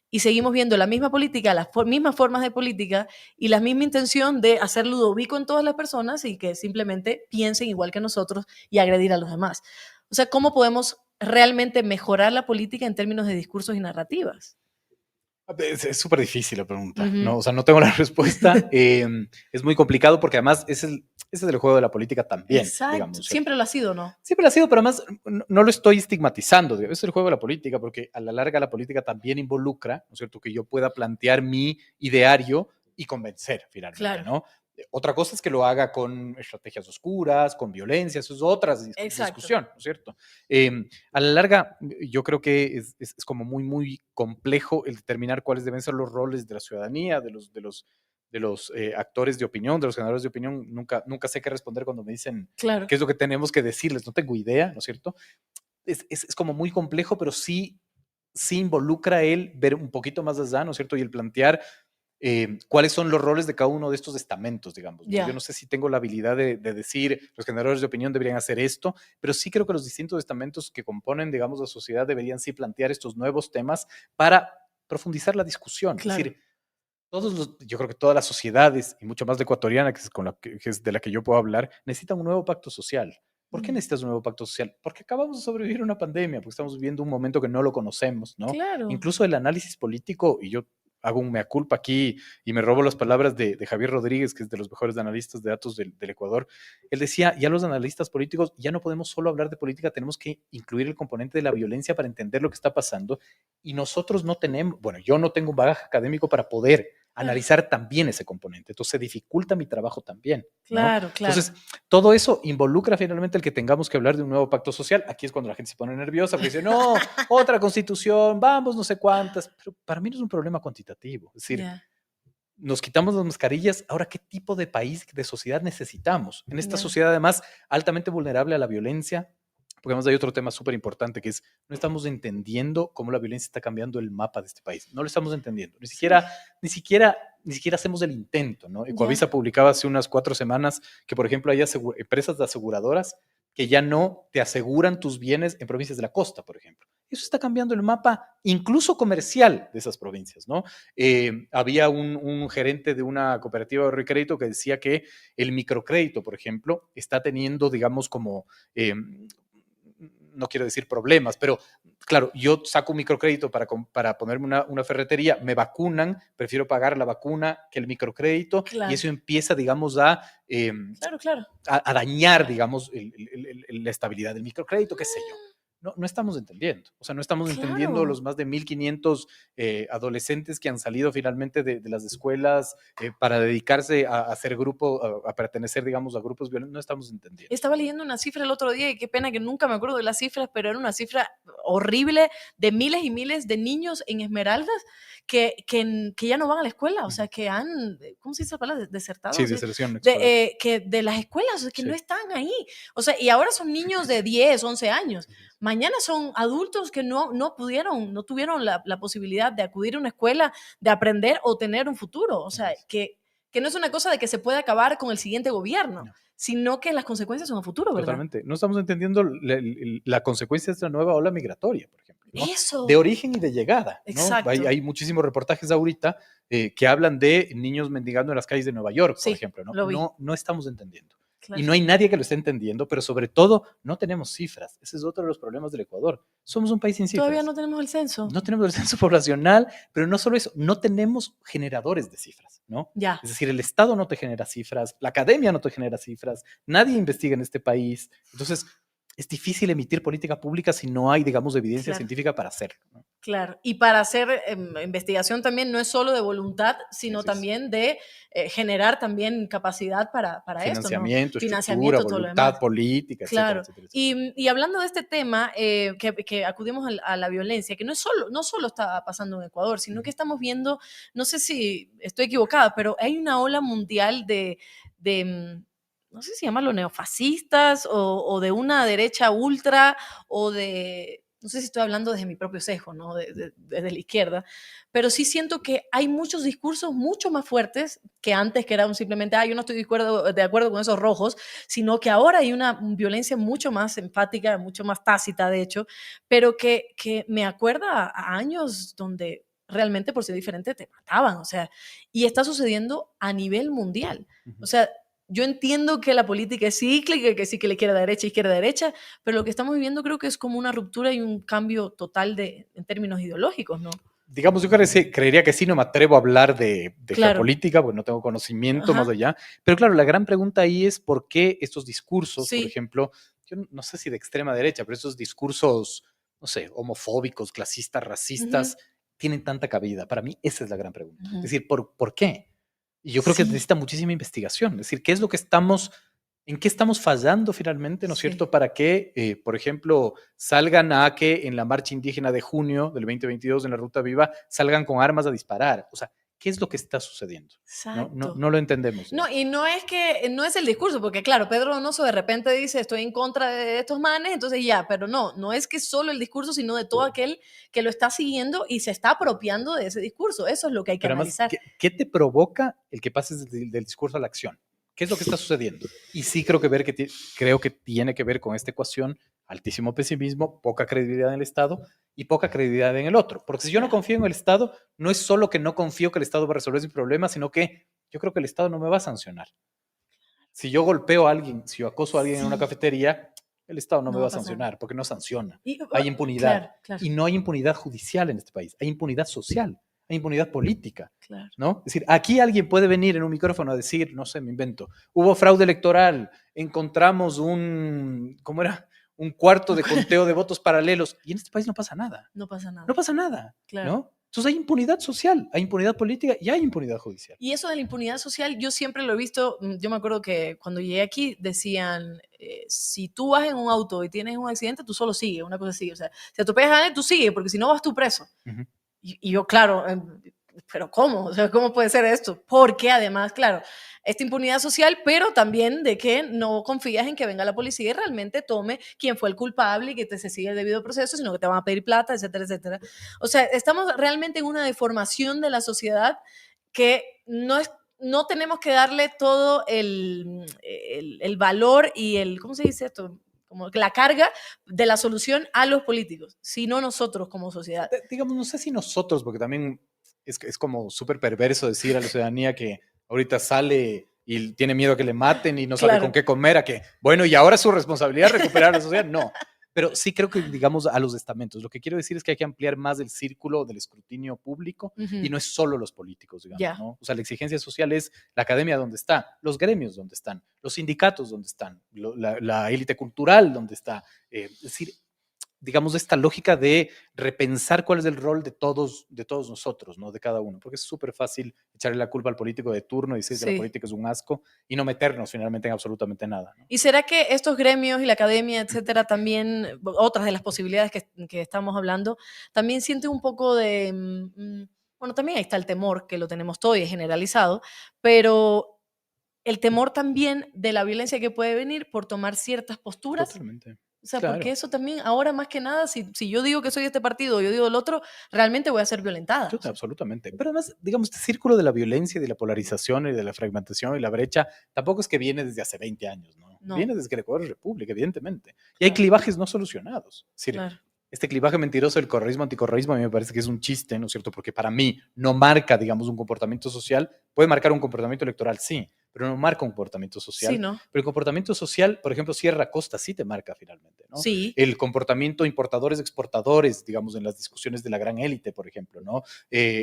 y seguimos viendo la misma política, las mismas formas de política y la misma intención de hacer ludovico en todas las personas y que simplemente piensen igual que nosotros y agredir a los demás. O sea, ¿cómo podemos realmente mejorar la política en términos de discursos y narrativas? Es súper difícil la pregunta, Ujú. ¿no? O sea, no tengo la respuesta. Es muy complicado porque además ese es el juego de la política también, Exacto, digamos, ¿cierto? siempre lo ha sido, ¿no? Siempre ha sido, pero además no lo estoy estigmatizando. Digo, es el juego de la política porque a la larga la política también involucra, ¿no es cierto?, que yo pueda plantear mi ideario y convencer finalmente, Claro, ¿no? Otra cosa es que lo haga con estrategias oscuras, con violencia, eso es otra exacto. discusión, ¿no es cierto? Eh, a la larga, yo creo que es como muy, muy complejo el determinar cuáles deben ser los roles de la ciudadanía, de los actores de opinión, de los generadores de opinión. Nunca sé qué responder cuando me dicen Claro. qué es lo que tenemos que decirles, no tengo idea, ¿no es cierto? Es como muy complejo, pero sí involucra el ver un poquito más allá, ¿no es cierto? Y el plantear cuáles son los roles de cada uno de estos estamentos, digamos, ¿no? Yo Ya, no sé si tengo la habilidad de decir, los generadores de opinión deberían hacer esto, pero sí creo que los distintos estamentos que componen, digamos, la sociedad deberían sí plantear estos nuevos temas para profundizar la discusión. Es claro. decir, yo creo que todas las sociedades, y mucho más la ecuatoriana, que es de la que yo puedo hablar, necesitan un nuevo pacto social. ¿Por qué Mm, necesitas un nuevo pacto social? Porque acabamos de sobrevivir a una pandemia, porque estamos viviendo un momento que no lo conocemos, ¿no? claro. Incluso el análisis político, y yo hago un mea culpa aquí y me robo las palabras de Javier Rodríguez, que es de los mejores analistas de datos del Ecuador. Él decía, ya los analistas políticos ya no podemos solo hablar de política, tenemos que incluir el componente de la violencia para entender lo que está pasando, y nosotros no tenemos, bueno, yo no tengo un bagaje académico para poder Claro, analizar también ese componente. Entonces se dificulta mi trabajo también, ¿no? claro, claro. Entonces, todo eso involucra finalmente el que tengamos que hablar de un nuevo pacto social. Aquí es cuando la gente se pone nerviosa porque dice, no, otra constitución, vamos, no sé cuántas. Pero para mí no es un problema cuantitativo. Es decir, Ya, nos quitamos las mascarillas, ahora, ¿qué tipo de país, de sociedad necesitamos? En esta ya. sociedad, además, altamente vulnerable a la violencia, porque además hay otro tema súper importante que es, no estamos entendiendo cómo la violencia está cambiando el mapa de este país. No lo estamos entendiendo. Sí, Ni siquiera hacemos el intento, ¿no? ya. Ecoavisa publicaba hace unas 4 semanas que, por ejemplo, hay empresas de aseguradoras que ya no te aseguran tus bienes en provincias de la costa, por ejemplo. Eso está cambiando el mapa, incluso comercial, de esas provincias, ¿no? Había un gerente de una cooperativa de recrédito que decía que el microcrédito, por ejemplo, está teniendo, digamos, como, no quiero decir problemas, pero claro, yo saco un microcrédito para ponerme una ferretería, me vacunan, prefiero pagar la vacuna que el microcrédito, y Claro, eso empieza, digamos, a, claro, claro. dañar, digamos, la estabilidad del microcrédito, qué sé yo. No estamos entendiendo. O sea, no estamos entendiendo Claro. los más de 1.500 adolescentes que han salido finalmente de las escuelas para dedicarse a hacer grupo, a pertenecer, digamos, a grupos violentos. No estamos entendiendo. Estaba leyendo una cifra el otro día y qué pena que nunca me acuerdo de las cifras, pero era una cifra horrible de miles y miles de niños en Esmeraldas que ya no van a la escuela, o sea, que han, ¿cómo se dice la palabra? Desertado, Sí, ¿sí? deserción escolar. Que de las escuelas, o sea, que no Sí. están ahí. O sea, y ahora son niños de 10, 11 años. Así es. Mañana son adultos que no pudieron, no tuvieron la posibilidad de acudir a una escuela, de aprender o tener un futuro. O Así sea, es. que no es una cosa de que se puede acabar con el siguiente gobierno, No. sino que las consecuencias son a futuro, ¿verdad? Totalmente. No estamos entendiendo la consecuencia de esta nueva ola migratoria, por ejemplo, ¿no? De Eso, origen y de llegada, ¿no? Hay, exacto. hay muchísimos reportajes ahorita que hablan de niños mendigando en las calles de Nueva York, por Sí, ejemplo, ¿no? lo vi, No estamos entendiendo. Y claro. no hay nadie que lo esté entendiendo, pero sobre todo no tenemos cifras. Ese es otro de los problemas del Ecuador. Somos un país sin Todavía cifras. no tenemos el censo. No tenemos el censo poblacional, pero no solo eso, no tenemos generadores de cifras, ¿no? Ya, Es decir, el Estado no te genera cifras, la academia no te genera cifras, nadie investiga en este país. Entonces, es difícil emitir política pública si no hay, digamos, evidencia claro. científica para hacerlo, ¿no? Claro, y para hacer investigación también no es solo de voluntad, sino Así es. también de generar también capacidad para esto, ¿no? Financiamiento, estructura, Financiamiento, todo lo voluntad demás. política, etcétera, Claro. etcétera, etcétera. Y hablando de este tema, que acudimos a la violencia, que no solo está pasando en Ecuador, sino que Ujú. estamos viendo, no sé si estoy equivocada, pero hay una ola mundial de no sé si llamarlo neofascistas o de una derecha ultra o de no sé si estoy hablando desde mi propio sesgo, ¿no? Desde la izquierda, pero sí siento que hay muchos discursos mucho más fuertes que antes, que era simplemente, yo no estoy de acuerdo con esos rojos, sino que ahora hay una violencia mucho más enfática, mucho más tácita, de hecho, pero que me acuerda a años donde realmente por ser diferente te mataban, o sea, y está sucediendo a nivel mundial. O Ujú. sea, yo entiendo que la política es cíclica, que sí que la izquierda, derecha, pero lo que estamos viviendo creo que es como una ruptura y un cambio total en términos ideológicos, ¿no? Digamos, yo creería que sí, no me atrevo a hablar de Claro. geopolítica, porque no tengo conocimiento más Ajá. allá. Pero claro, la gran pregunta ahí es por qué estos discursos, por Sí. ejemplo, yo no sé si de extrema derecha, pero estos discursos, no sé, homofóbicos, clasistas, Ujú, racistas, tienen tanta cabida. Para mí, esa es la gran pregunta. Es ujú. decir, ¿por qué? Y yo creo que Sí, necesita muchísima investigación. Es decir, ¿qué es lo que estamos, en qué estamos fallando finalmente, ¿no es sí. cierto? Para que, por ejemplo, salgan a que en la marcha indígena de junio del 2022 en la Ruta Viva salgan con armas a disparar. O sea, ¿qué es lo que está sucediendo? No, no, Exacto. no lo entendemos, No, digamos. y no es el discurso, porque claro, Pedro Donoso de repente dice estoy en contra de estos manes, entonces ya, pero no es que solo el discurso, sino de todo aquel que lo está siguiendo y se está apropiando de ese discurso. Eso es lo que hay que Pero además, analizar. ¿qué te provoca el que pases del discurso a la acción? ¿Qué es lo que está sucediendo? Y sí creo que tiene que ver con esta ecuación, altísimo pesimismo, poca credibilidad en el Estado y poca credibilidad en el otro. Porque si yo no Ya. confío en el Estado, no es solo que no confío que el Estado va a resolver mi problema, sino que yo creo que el Estado no me va a sancionar. Si yo golpeo a alguien, si yo acoso a alguien en una Sí, cafetería, el Estado no me no va va a a pasar nada. sancionar porque no sanciona. Y, Hay claro, impunidad. claro, Y no hay impunidad judicial en este país, hay impunidad social, hay impunidad política. claro. ¿No? Es decir, aquí alguien puede venir en un micrófono a decir, no sé, me invento, hubo fraude electoral, encontramos ¿cómo era? Un cuarto de conteo de votos paralelos y en este país no pasa nada. No pasa No nada, pasa nada, claro. ¿no? Entonces hay impunidad social, hay impunidad política y hay impunidad judicial. Y eso de la impunidad social, yo siempre lo he visto, yo me acuerdo que cuando llegué aquí decían, si tú vas en un auto y tienes un accidente, tú solo sigues, una cosa así, o sea, si atropellas a alguien, tú sigues, porque si no vas tú preso. Uh -huh. Y yo, claro, pero ¿cómo? O sea, ¿cómo puede ser esto? Porque además, claro, esta impunidad social, pero también de que no confías en que venga la policía y realmente tome quién fue el culpable y que se siga el debido proceso, sino que te van a pedir plata, etcétera, etcétera. O sea, estamos realmente en una deformación de la sociedad que no tenemos que darle todo el valor y ¿cómo se dice esto? Como la carga de la solución a los políticos, sino nosotros como sociedad. Digamos, no sé si nosotros, porque también es como súper perverso decir a la ciudadanía que ahorita sale y tiene miedo a que le maten y no sabe con Claro. qué comer, a que, bueno, y ahora es su responsabilidad recuperar la sociedad. No, pero sí creo que, digamos, a los estamentos. Lo que quiero decir es que hay que ampliar más el círculo del escrutinio público y Ujú. no es solo los políticos, digamos, Ya. ¿no? O sea, la exigencia social es la academia donde está, los gremios donde están, los sindicatos donde están, la élite cultural donde está. Es decir, digamos, esta lógica de repensar cuál es el rol de todos nosotros, ¿no? De cada uno, porque es súper fácil echarle la culpa al político de turno y decir que la Sí. política es un asco y no meternos finalmente en absolutamente nada, ¿no? ¿Y será que estos gremios y la academia, etcétera, también, otras de las posibilidades que estamos hablando, también sienten un poco de, bueno, también ahí está el temor, que lo tenemos todo y es generalizado, pero el temor también de la violencia que puede venir por tomar ciertas posturas? Totalmente. O sea, porque Claro. eso también, ahora más que nada, si yo digo que soy de este partido o yo digo del otro, realmente voy a ser violentada. O sea, Absolutamente. Pero además, digamos, este círculo de la violencia, y de la polarización y de la fragmentación y la brecha, tampoco es que viene desde hace 20 años, ¿no? no, Viene desde que el Ecuador es república, evidentemente. Y hay claro, clivajes no solucionados. Es decir, claro. este clivaje mentiroso del correísmo, anticorreísmo, a mí me parece que es un chiste, ¿no es cierto? Porque para mí no marca, digamos, un comportamiento social, puede marcar un comportamiento electoral, sí, pero no marca un comportamiento Sí, social. ¿no? Pero el comportamiento social, por ejemplo, Sierra Costa sí te marca finalmente, ¿no? Sí. El comportamiento importadores-exportadores, digamos, en las discusiones de la gran élite, por ejemplo, ¿no?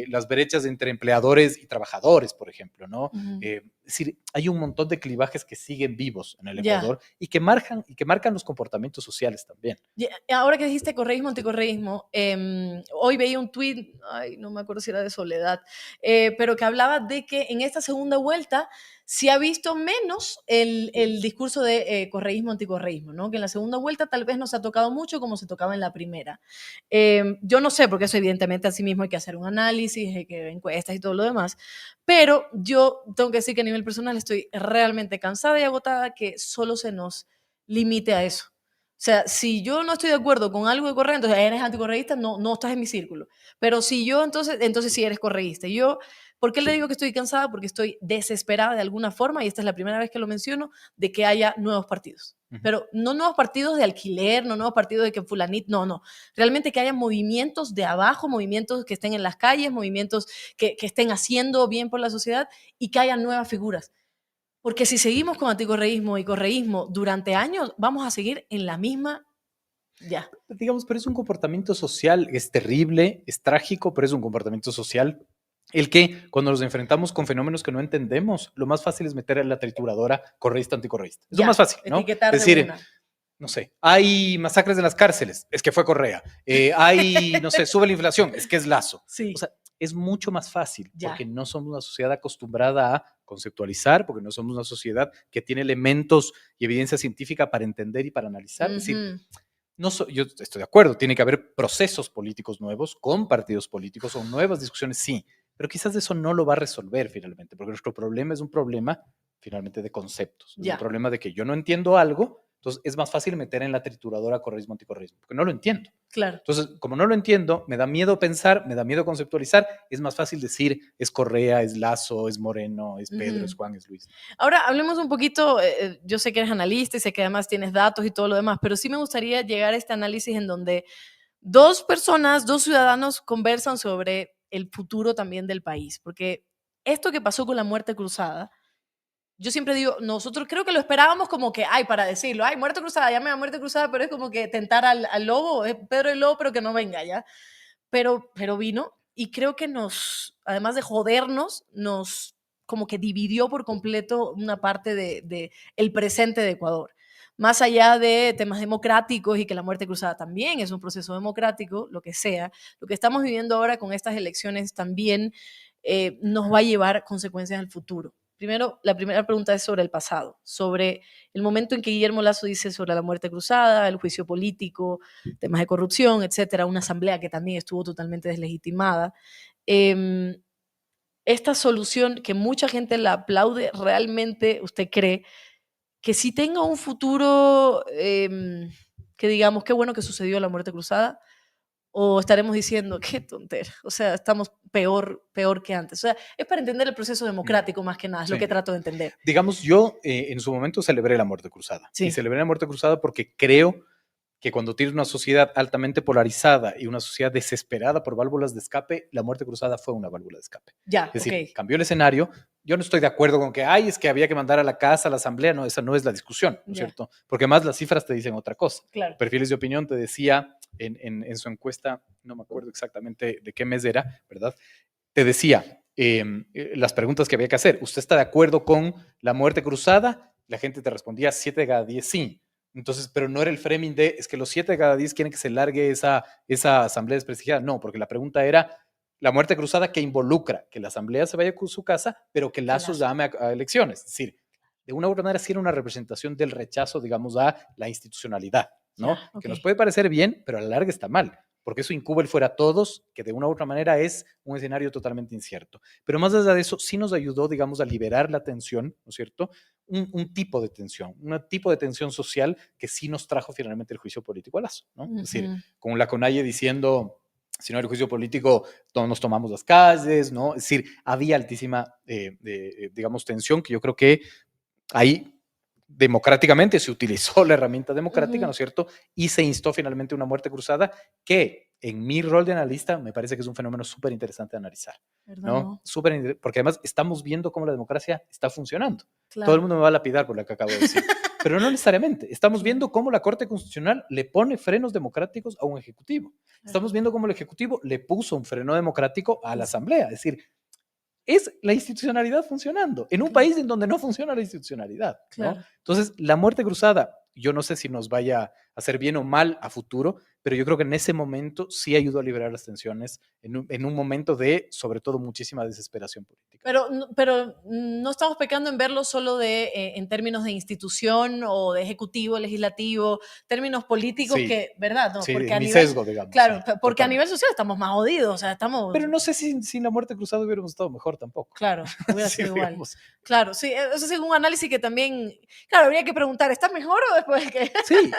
Las brechas entre empleadores y trabajadores, por ejemplo, ¿no? Ujú. Es decir, hay un montón de clivajes que siguen vivos en el Ya. Ecuador y que marcan los comportamientos sociales también. Ahora que dijiste correísmo, anticorreísmo, hoy veía un tuit, ay, no me acuerdo si era de Soledad, pero que hablaba de que en esta segunda vuelta se ha visto menos el discurso de correísmo, anticorreísmo, ¿no? Que en la segunda vuelta tal vez no se ha tocado mucho como se tocaba en la primera. Yo no sé, porque eso evidentemente así mismo hay que hacer un análisis, hay que encuestas y todo lo demás, pero yo tengo que decir que a nivel personal estoy realmente cansada y agotada que solo se nos limite a eso. sea, si yo no estoy de acuerdo con algo de Correa, entonces eres anticorreísta, no, no estás en mi círculo. Pero si yo, entonces sí eres correísta. Yo, ¿por qué le digo que estoy cansada? Porque estoy desesperada de alguna forma, y esta es la primera vez que lo menciono, de que haya nuevos partidos. Ujú. Pero no nuevos partidos de alquiler, no nuevos partidos de que fulanito, no, no. Realmente que haya movimientos de abajo, movimientos que estén en las calles, movimientos que estén haciendo bien por la sociedad, y que haya nuevas figuras. Porque si seguimos con anticorreísmo y correísmo durante años, vamos a seguir en la misma ya. Digamos, pero es un comportamiento social, es terrible, es trágico, pero es un comportamiento social. El que cuando nos enfrentamos con fenómenos que no entendemos, lo más fácil es meter en la trituradora correísta, anticorreísta. Es lo más Ya, fácil, ¿no? etiquetar Es de decir, una. no sé, hay masacres en las cárceles, es que fue Correa. Hay, no sé, sube la inflación, es que es Lazo. O Sí, sea, es mucho más fácil porque ya. no somos una sociedad acostumbrada a conceptualizar, porque no somos una sociedad que tiene elementos y evidencia científica para entender y para analizar. Es decir, Ujú. yo estoy de acuerdo, tiene que haber procesos políticos nuevos con partidos políticos o nuevas discusiones, sí, pero quizás eso no lo va a resolver finalmente, porque nuestro problema es un problema finalmente de conceptos, es un Ya, problema de que yo no entiendo algo, entonces es más fácil meter en la trituradora correísmo anticorreísmo, porque no lo entiendo. claro. Entonces, como no lo entiendo, me da miedo pensar, me da miedo conceptualizar, es más fácil decir es Correa, es Lazo, es Moreno, es Pedro, es Ujú. Juan, es Luis. Ahora hablemos un poquito, yo sé que eres analista y sé que además tienes datos y todo lo demás, pero sí me gustaría llegar a este análisis en donde dos personas, dos ciudadanos conversan sobre el futuro también del país, porque esto que pasó con la muerte cruzada, yo siempre digo, nosotros creo que lo esperábamos como que, ay, para decirlo, ay, muerte cruzada, llame a muerte cruzada, pero es como que tentar al lobo, es Pedro el lobo, pero que no venga ya. Pero vino y creo que nos, además de jodernos, nos como que dividió por completo una parte de el presente de Ecuador. Más allá de temas democráticos y que la muerte cruzada también es un proceso democrático, lo que sea, lo que estamos viviendo ahora con estas elecciones también nos va a llevar consecuencias al futuro. Primero, la primera pregunta es sobre el pasado, sobre el momento en que Guillermo Lazo dice sobre la muerte cruzada, el juicio político, temas de corrupción, etcétera, una asamblea que también estuvo totalmente deslegitimada. Eh, esta solución que mucha gente la aplaude, ¿realmente usted cree que si tenga un futuro que digamos, qué bueno que sucedió la muerte cruzada? ¿O estaremos diciendo, qué tontera? O sea, estamos peor que antes. O sea, es para entender el proceso Mm, democrático más que nada, es lo sí. que trato de entender. Digamos, yo en su momento celebré la muerte cruzada. Y Sí, celebré la muerte cruzada porque creo que cuando tienes una sociedad altamente polarizada y una sociedad desesperada por válvulas de escape, la muerte cruzada fue una válvula de escape. ya, Es ok, decir, cambió el escenario. Yo no estoy de acuerdo con que, ay, es que había que mandar a la casa, a la asamblea. No, esa no es la discusión, ¿no es ya, cierto? Porque más las cifras te dicen otra cosa. claro, Perfiles de opinión te decía en su encuesta, no me acuerdo exactamente de qué mes era, ¿verdad? Te decía las preguntas que había que hacer. ¿Usted está de acuerdo con la muerte cruzada? La gente te respondía 7 de cada 10 sí. Entonces, pero no era el framing de, es que los 7 de cada 10 quieren que se largue esa asamblea desprestigiada. No, porque la pregunta era la muerte cruzada que involucra que la asamblea se vaya a su casa, pero que qué Lazo lazo. llame a elecciones. Es decir, de una u otra manera sí era una representación del rechazo, digamos, a la institucionalidad, ¿no? Ya, ok. Que nos puede parecer bien, pero a la larga está mal, porque eso incuba el fuera a todos, que de una u otra manera es un escenario totalmente incierto. Pero más allá de eso, sí nos ayudó, digamos, a liberar la tensión, ¿no es cierto? Tipo de tensión, un tipo de tensión social que sí nos trajo finalmente el juicio político a Lazo, ¿no? Es decir, Ujú. con la CONAIE diciendo, si no hay juicio político, todos nos tomamos las calles, ¿no? Es decir, había altísima, digamos, tensión que yo creo que ahí democráticamente se utilizó la herramienta democrática, ¿no Ujú. es cierto? Y se instó finalmente una muerte cruzada que en mi rol de analista me parece que es un fenómeno súper interesante de analizar, ¿Verdad, ¿no? no? Porque además estamos viendo cómo la democracia está funcionando. Todo el Claro. mundo me va a lapidar por lo que acabo de decir, pero no necesariamente. Estamos Claro, viendo cómo la Corte Constitucional le pone frenos democráticos a un ejecutivo. claro. Estamos viendo cómo el ejecutivo le puso un freno democrático a la Sí, asamblea. Es decir, es la institucionalidad funcionando en un claro, país en donde no funciona la institucionalidad, ¿no? claro. Entonces, la muerte cruzada, yo no sé si nos vaya a hacer bien o mal a futuro, pero yo creo que en ese momento sí ayudó a liberar las tensiones en un momento de, sobre todo, muchísima desesperación política. Pero no estamos pecando en verlo solo en términos de institución o de ejecutivo, legislativo, términos políticos Sí, que, ¿verdad? No, sí, porque en a mi nivel, sesgo, digamos, claro, sí, porque a nivel totalmente. social estamos más jodidos, o sea, estamos, Pero no sé si sin la muerte cruzada hubiéramos estado mejor tampoco. claro, hubiera Sí, sido igual. digamos. Claro, sí, eso es un análisis que también, claro, habría que preguntar, ¿está mejor o después de que? Sí,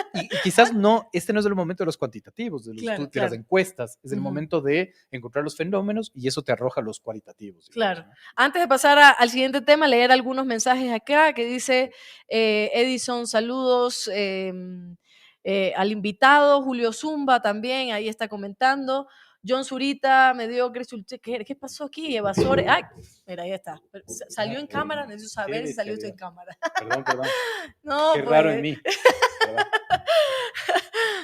y quizás no, este no es el momento de los cuantitativos, Claro, de las claro. encuestas, es el Ujú. momento de encontrar los fenómenos y eso te arroja los cualitativos, digamos, Claro. ¿no? Antes de pasar al siguiente tema, leer algunos mensajes acá que dice Edison, saludos al invitado, Julio Zumba también, ahí está comentando. John Zurita, mediocre, ¿qué pasó aquí? Evasores. Ay, mira, ahí está. Salió en cámara, necesito Qué saber si salió esto en bestialidad. cámara. Perdón. No, Qué raro en pues. mí. Perdón.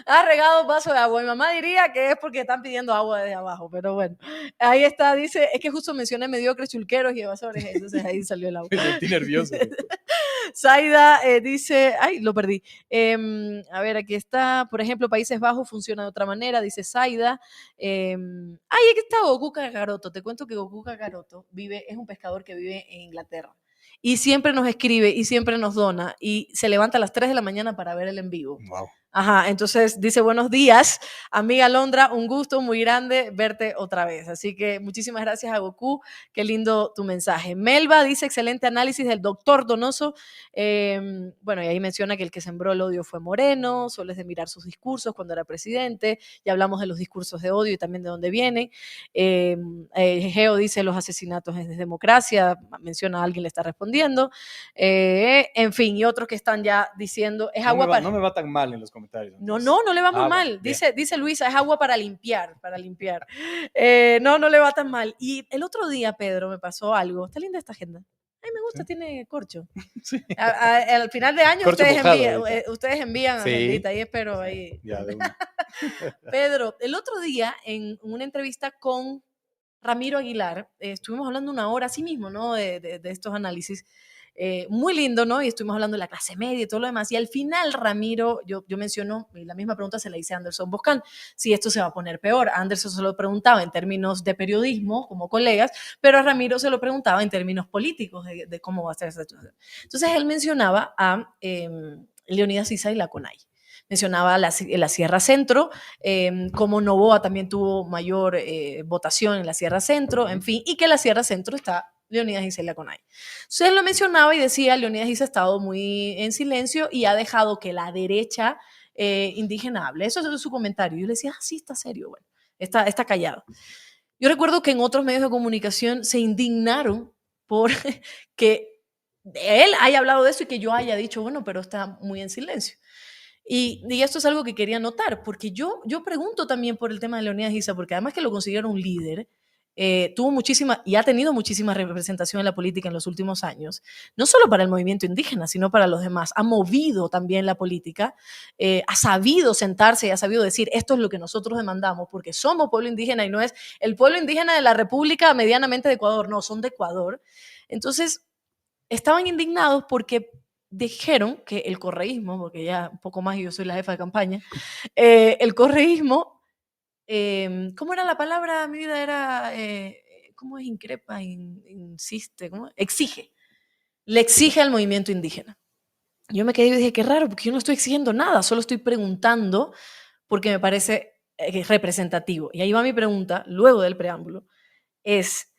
Ha regado un vaso de agua. Mi mamá diría que es porque están pidiendo agua desde abajo, pero bueno. Ahí está, dice, es que justo mencioné mediocres, chulqueros y evasores, entonces ahí salió el agua. Me sentí nervioso. Zaida dice, ay, lo perdí. A ver, aquí está, por ejemplo, Países Bajos funciona de otra manera, dice Zaida. Ay, aquí está Goku Kakaroto. Te cuento que Goku Kakaroto es un pescador que vive en Inglaterra. Y siempre nos escribe y siempre nos dona y se levanta a las 3 de la mañana para ver el en vivo. Wow. Ajá, entonces dice buenos días, amiga Londra, un gusto muy grande verte otra vez. Así que muchísimas gracias a Goku, qué lindo tu mensaje. Melba dice excelente análisis del doctor Donoso. Bueno, y ahí menciona que el que sembró el odio fue Moreno, solo es de mirar sus discursos cuando era presidente. Ya hablamos de los discursos de odio y también de dónde vienen. Geo dice los asesinatos es democracia, menciona a alguien le está respondiendo. En fin, y otros que están ya diciendo es agua para... No me va tan mal en los comentarios. No, Entonces. no le va muy mal. Bueno, Dice Luisa, es agua para limpiar, para limpiar. No le va tan mal. Y el otro día, Pedro, me pasó algo. Está linda esta agenda. Ay, me gusta, ¿sí? tiene corcho. Sí. Al final de año Corcho mojado ustedes envían sí. agendita y espero Sí, ahí. ya de una. Pedro, el otro día en una entrevista con Ramiro Aguilar, estuvimos hablando una hora así mismo, ¿no? De estos análisis. Muy lindo, ¿no? Y estuvimos hablando de la clase media y todo lo demás. Y al final, Ramiro, yo menciono, y la misma pregunta se la hice a Anderson Boscan, si esto se va a poner peor. Anderson se lo preguntaba en términos de periodismo, como colegas, pero a Ramiro se lo preguntaba en términos políticos, de cómo va a ser esta situación. Entonces, él mencionaba a Leonidas Issa y la CONAI. Mencionaba la Sierra Centro, como Novoa también tuvo mayor votación en la Sierra Centro, en fin, y que la Sierra Centro está Leonidas Issa y la CONAI. Entonces él lo mencionaba y decía, Leonidas Issa ha estado muy en silencio y ha dejado que la derecha indígena hable. Eso es su comentario. Yo le decía, sí, está serio, bueno, está callado. Yo recuerdo que en otros medios de comunicación se indignaron por que él haya hablado de eso y que yo haya dicho, bueno, pero está muy en silencio. Y esto es algo que quería notar, porque yo pregunto también por el tema de Leonidas Issa, porque además que lo considero un líder, tuvo muchísima y ha tenido muchísima representación en la política en los últimos años, no solo para el movimiento indígena, sino para los demás. Ha movido también la política, ha sabido sentarse y ha sabido decir, esto es lo que nosotros demandamos, porque somos pueblo indígena y no es el pueblo indígena de la República medianamente de Ecuador, no, son de Ecuador. Entonces, estaban indignados porque dijeron que el correísmo, porque ya un poco más y yo soy la jefa de campaña, el correísmo, ¿cómo era la palabra? Mi vida era, ¿cómo es increpa? Insiste, ¿cómo? Exige, le exige al movimiento indígena. Yo me quedé y dije, qué raro, porque yo no estoy exigiendo nada, solo estoy preguntando porque me parece representativo. Y ahí va mi pregunta, luego del preámbulo, es,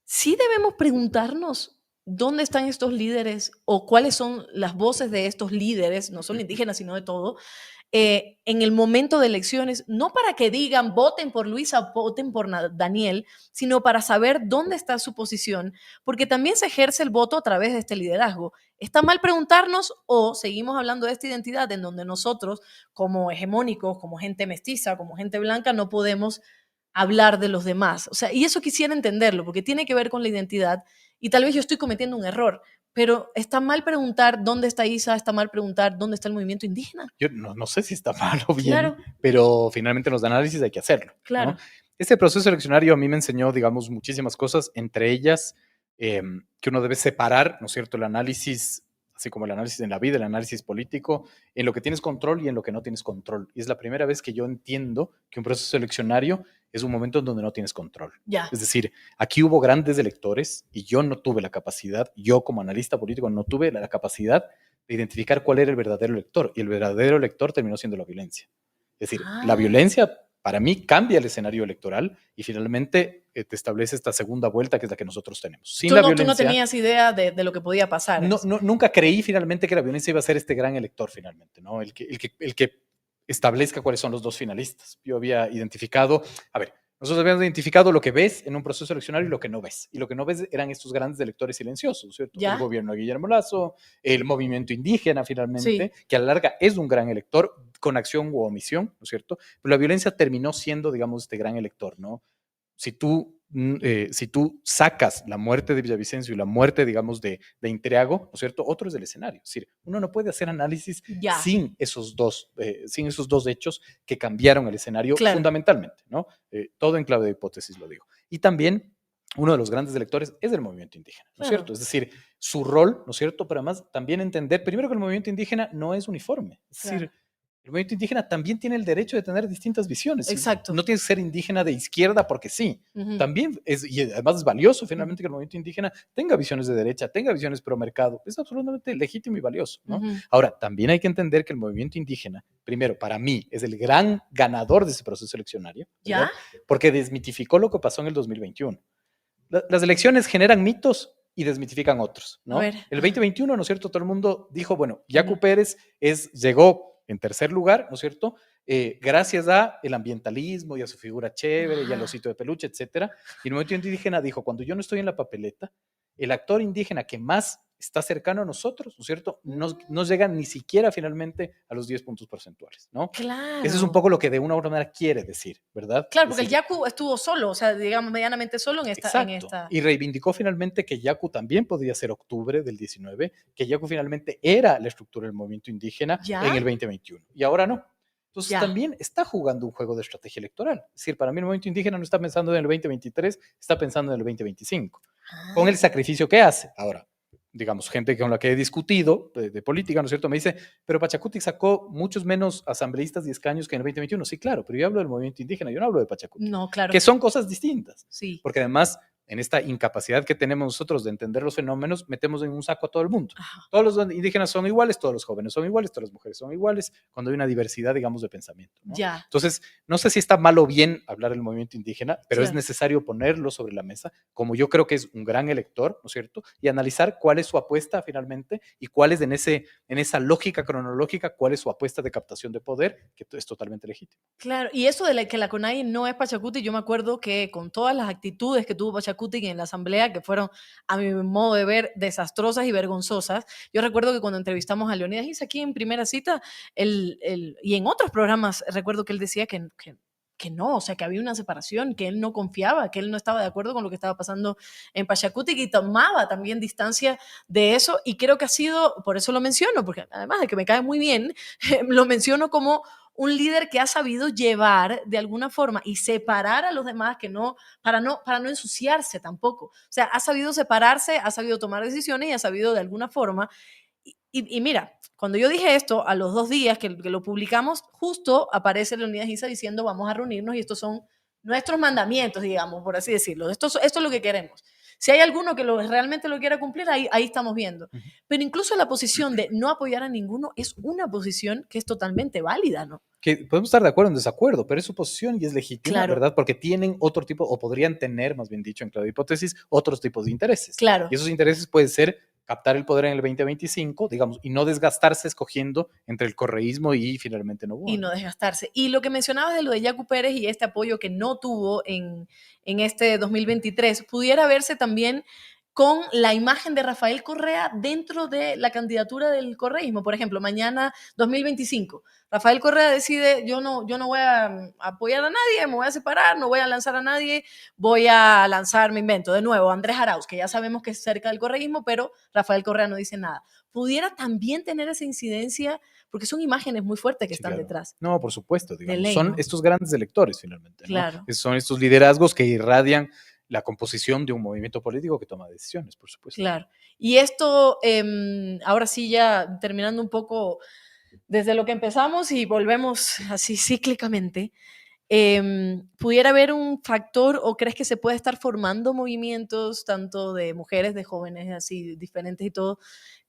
¿sí debemos preguntarnos dónde están estos líderes o cuáles son las voces de estos líderes, no solo indígenas, sino de todo, en el momento de elecciones, no para que digan voten por Luisa o voten por Daniel, sino para saber dónde está su posición, porque también se ejerce el voto a través de este liderazgo? ¿Está mal preguntarnos o seguimos hablando de esta identidad en donde nosotros, como hegemónicos, como gente mestiza, como gente blanca, no podemos hablar de los demás? O sea, y eso quisiera entenderlo, porque tiene que ver con la identidad y tal vez yo estoy cometiendo un error, pero está mal preguntar dónde está Isa, está mal preguntar dónde está el movimiento indígena. Yo no sé si está mal o bien, Claro, pero finalmente en los análisis hay que hacerlo, claro. ¿no? Este proceso eleccionario a mí me enseñó, digamos, muchísimas cosas, entre ellas que uno debe separar, ¿no es cierto?, el análisis, así como el análisis en la vida, el análisis político, en lo que tienes control y en lo que no tienes control. Y es la primera vez que yo entiendo que un proceso eleccionario es un momento en donde no tienes control. Ya. Es decir, aquí hubo grandes electores y yo no tuve la capacidad, yo como analista político no tuve la capacidad de identificar cuál era el verdadero elector, y el verdadero elector terminó siendo la violencia. Es decir, la violencia para mí cambia el escenario electoral y finalmente te establece esta segunda vuelta que es la que nosotros tenemos. Sin la violencia, tú no tenías idea de lo que podía pasar. nunca creí finalmente que la violencia iba a ser este gran elector finalmente, ¿no? El que establezca cuáles son los dos finalistas. Yo había identificado, a ver, nosotros habíamos identificado lo que ves en un proceso eleccionario y lo que no ves. Y lo que no ves eran estos grandes electores silenciosos, ¿cierto? El ¿Ya? gobierno de Guillermo Lazo, el movimiento indígena finalmente, Sí. que a la larga es un gran elector con acción u omisión, ¿no es cierto? Pero la violencia terminó siendo, digamos, este gran elector, ¿no? Si tú sacas la muerte de Villavicencio y la muerte, digamos, de Intreago, ¿no es cierto? Otro es el escenario. Es decir, uno no puede hacer análisis Ya. sin esos dos hechos que cambiaron el escenario Claro. fundamentalmente, ¿no? Todo en clave de hipótesis, lo digo. Y también uno de los grandes electores es el movimiento indígena, ¿no es cierto? Claro. Es decir, su rol, ¿no es cierto? Pero además también entender, primero que el movimiento indígena no es uniforme, es Claro. decir, el movimiento indígena también tiene el derecho de tener distintas visiones. Exacto. No tienes que ser indígena de izquierda porque sí. Ujú. También es, y además es valioso Ujú. finalmente que el movimiento indígena tenga visiones de derecha, tenga visiones pro mercado. Es absolutamente legítimo y valioso, ¿no? Ujú. Ahora, también hay que entender que el movimiento indígena, primero, para mí, es el gran ganador de ese proceso eleccionario, ¿Ya? ¿verdad? Porque desmitificó lo que pasó en el 2021. Las elecciones generan mitos y desmitifican otros, A ¿no? ver. El Ajá. 2021, ¿no es cierto? Todo el mundo dijo, bueno, Ujú. Yacu Pérez llegó en tercer lugar, ¿no es cierto? Gracias a el ambientalismo y a su figura chévere y al Ah, osito de peluche, etcétera. Y el movimiento indígena dijo, cuando yo no estoy en la papeleta, el actor indígena que más está cercano a nosotros, ¿no es cierto? No mm, llega ni siquiera finalmente a los 10 puntos porcentuales, ¿no? Eso es un claro. poco lo que de una u otra manera quiere decir, ¿verdad? Claro, Es porque el decir, Yaku estuvo solo, o sea, digamos, medianamente solo en esta, en exacto. esta. Y reivindicó finalmente que Yacu también podría ser octubre del 19, que Yacu finalmente era la estructura del movimiento indígena en ¿Ya? el 2021. Y ahora no. Entonces Ya. también está jugando un juego de estrategia electoral. Es decir, para mí el movimiento indígena no está pensando en el 2023, está pensando en el 2025, con el Ah, sacrificio que hace. Ahora, digamos, gente con la que he discutido de política, ¿no es cierto? Me dice, pero Pachacuti sacó muchos menos asambleístas y escaños que en el 2021. Sí, claro, pero yo hablo del movimiento indígena, yo no hablo de Pachacuti, no, claro. que son cosas distintas, Sí. porque además en esta incapacidad que tenemos nosotros de entender los fenómenos, metemos en un saco a todo el mundo. Ajá. Todos los indígenas son iguales, todos los jóvenes son iguales, todas las mujeres son iguales, cuando hay una diversidad, digamos, de pensamiento, ¿no? Ya. Entonces, no sé si está mal o bien hablar del movimiento indígena, pero es Claro. necesario ponerlo sobre la mesa, como yo creo que es un gran elector, ¿no es cierto? Y analizar cuál es su apuesta finalmente y cuál es en esa lógica cronológica, cuál es su apuesta de captación de poder, que es totalmente legítimo. Claro, y eso de que la CONAIE no es Pachacuti, yo me acuerdo que con todas las actitudes que tuvo Pachacuti en la asamblea, que fueron, a mi modo de ver, desastrosas y vergonzosas, yo recuerdo que cuando entrevistamos a Leonidas Giza aquí en Primera Cita, y en otros programas, recuerdo que él decía que no, o sea, que había una separación, que él no confiaba, que él no estaba de acuerdo con lo que estaba pasando en Pachacuti, y tomaba también distancia de eso, y creo que ha sido, por eso lo menciono, porque además de que me cae muy bien, lo menciono como un líder que ha sabido llevar de alguna forma y separar a los demás que no para no ensuciarse tampoco. O sea, ha sabido separarse, ha sabido tomar decisiones y ha sabido de alguna forma. Y mira, cuando yo dije esto, a los 2 días que lo publicamos, justo aparece Leonidas Giza diciendo vamos a reunirnos y estos son nuestros mandamientos, digamos, por así decirlo. Esto es lo que queremos. Si hay alguno que realmente lo quiera cumplir, ahí estamos viendo. Uh -huh. Pero incluso la posición de no apoyar a ninguno es una posición que es totalmente válida, ¿no? Que podemos estar de acuerdo o en desacuerdo, pero es su posición y es legítima, Claro, ¿verdad? Porque tienen otro tipo, o podrían tener, más bien dicho, en clave de hipótesis, otros tipos de intereses. claro. Y esos intereses pueden ser captar el poder en el 2025, digamos, y no desgastarse escogiendo entre el correísmo y finalmente Y Novoa, no ¿no? desgastarse. Y lo que mencionabas de lo de Yacu Pérez y este apoyo que no tuvo en este 2023, pudiera verse también con la imagen de Rafael Correa dentro de la candidatura del correísmo. Por ejemplo, mañana 2025, Rafael Correa decide, yo no voy a apoyar a nadie, me voy a separar, no voy a lanzar a nadie, voy a lanzar, me invento, de nuevo, Andrés Arauz, que ya sabemos que es cerca del correísmo, pero Rafael Correa no dice nada. Pudiera también tener esa incidencia porque son imágenes muy fuertes que Sí, están claro. detrás. No, por supuesto, De digamos, ley, son ¿no? estos grandes electores finalmente, ¿no? Claro, Son estos liderazgos que irradian la composición de un movimiento político que toma decisiones, por supuesto. claro. Y esto, ahora sí, ya terminando un poco desde lo que empezamos y volvemos así cíclicamente, ¿pudiera haber un factor o crees que se puede estar formando movimientos tanto de mujeres, de jóvenes, así diferentes y todo,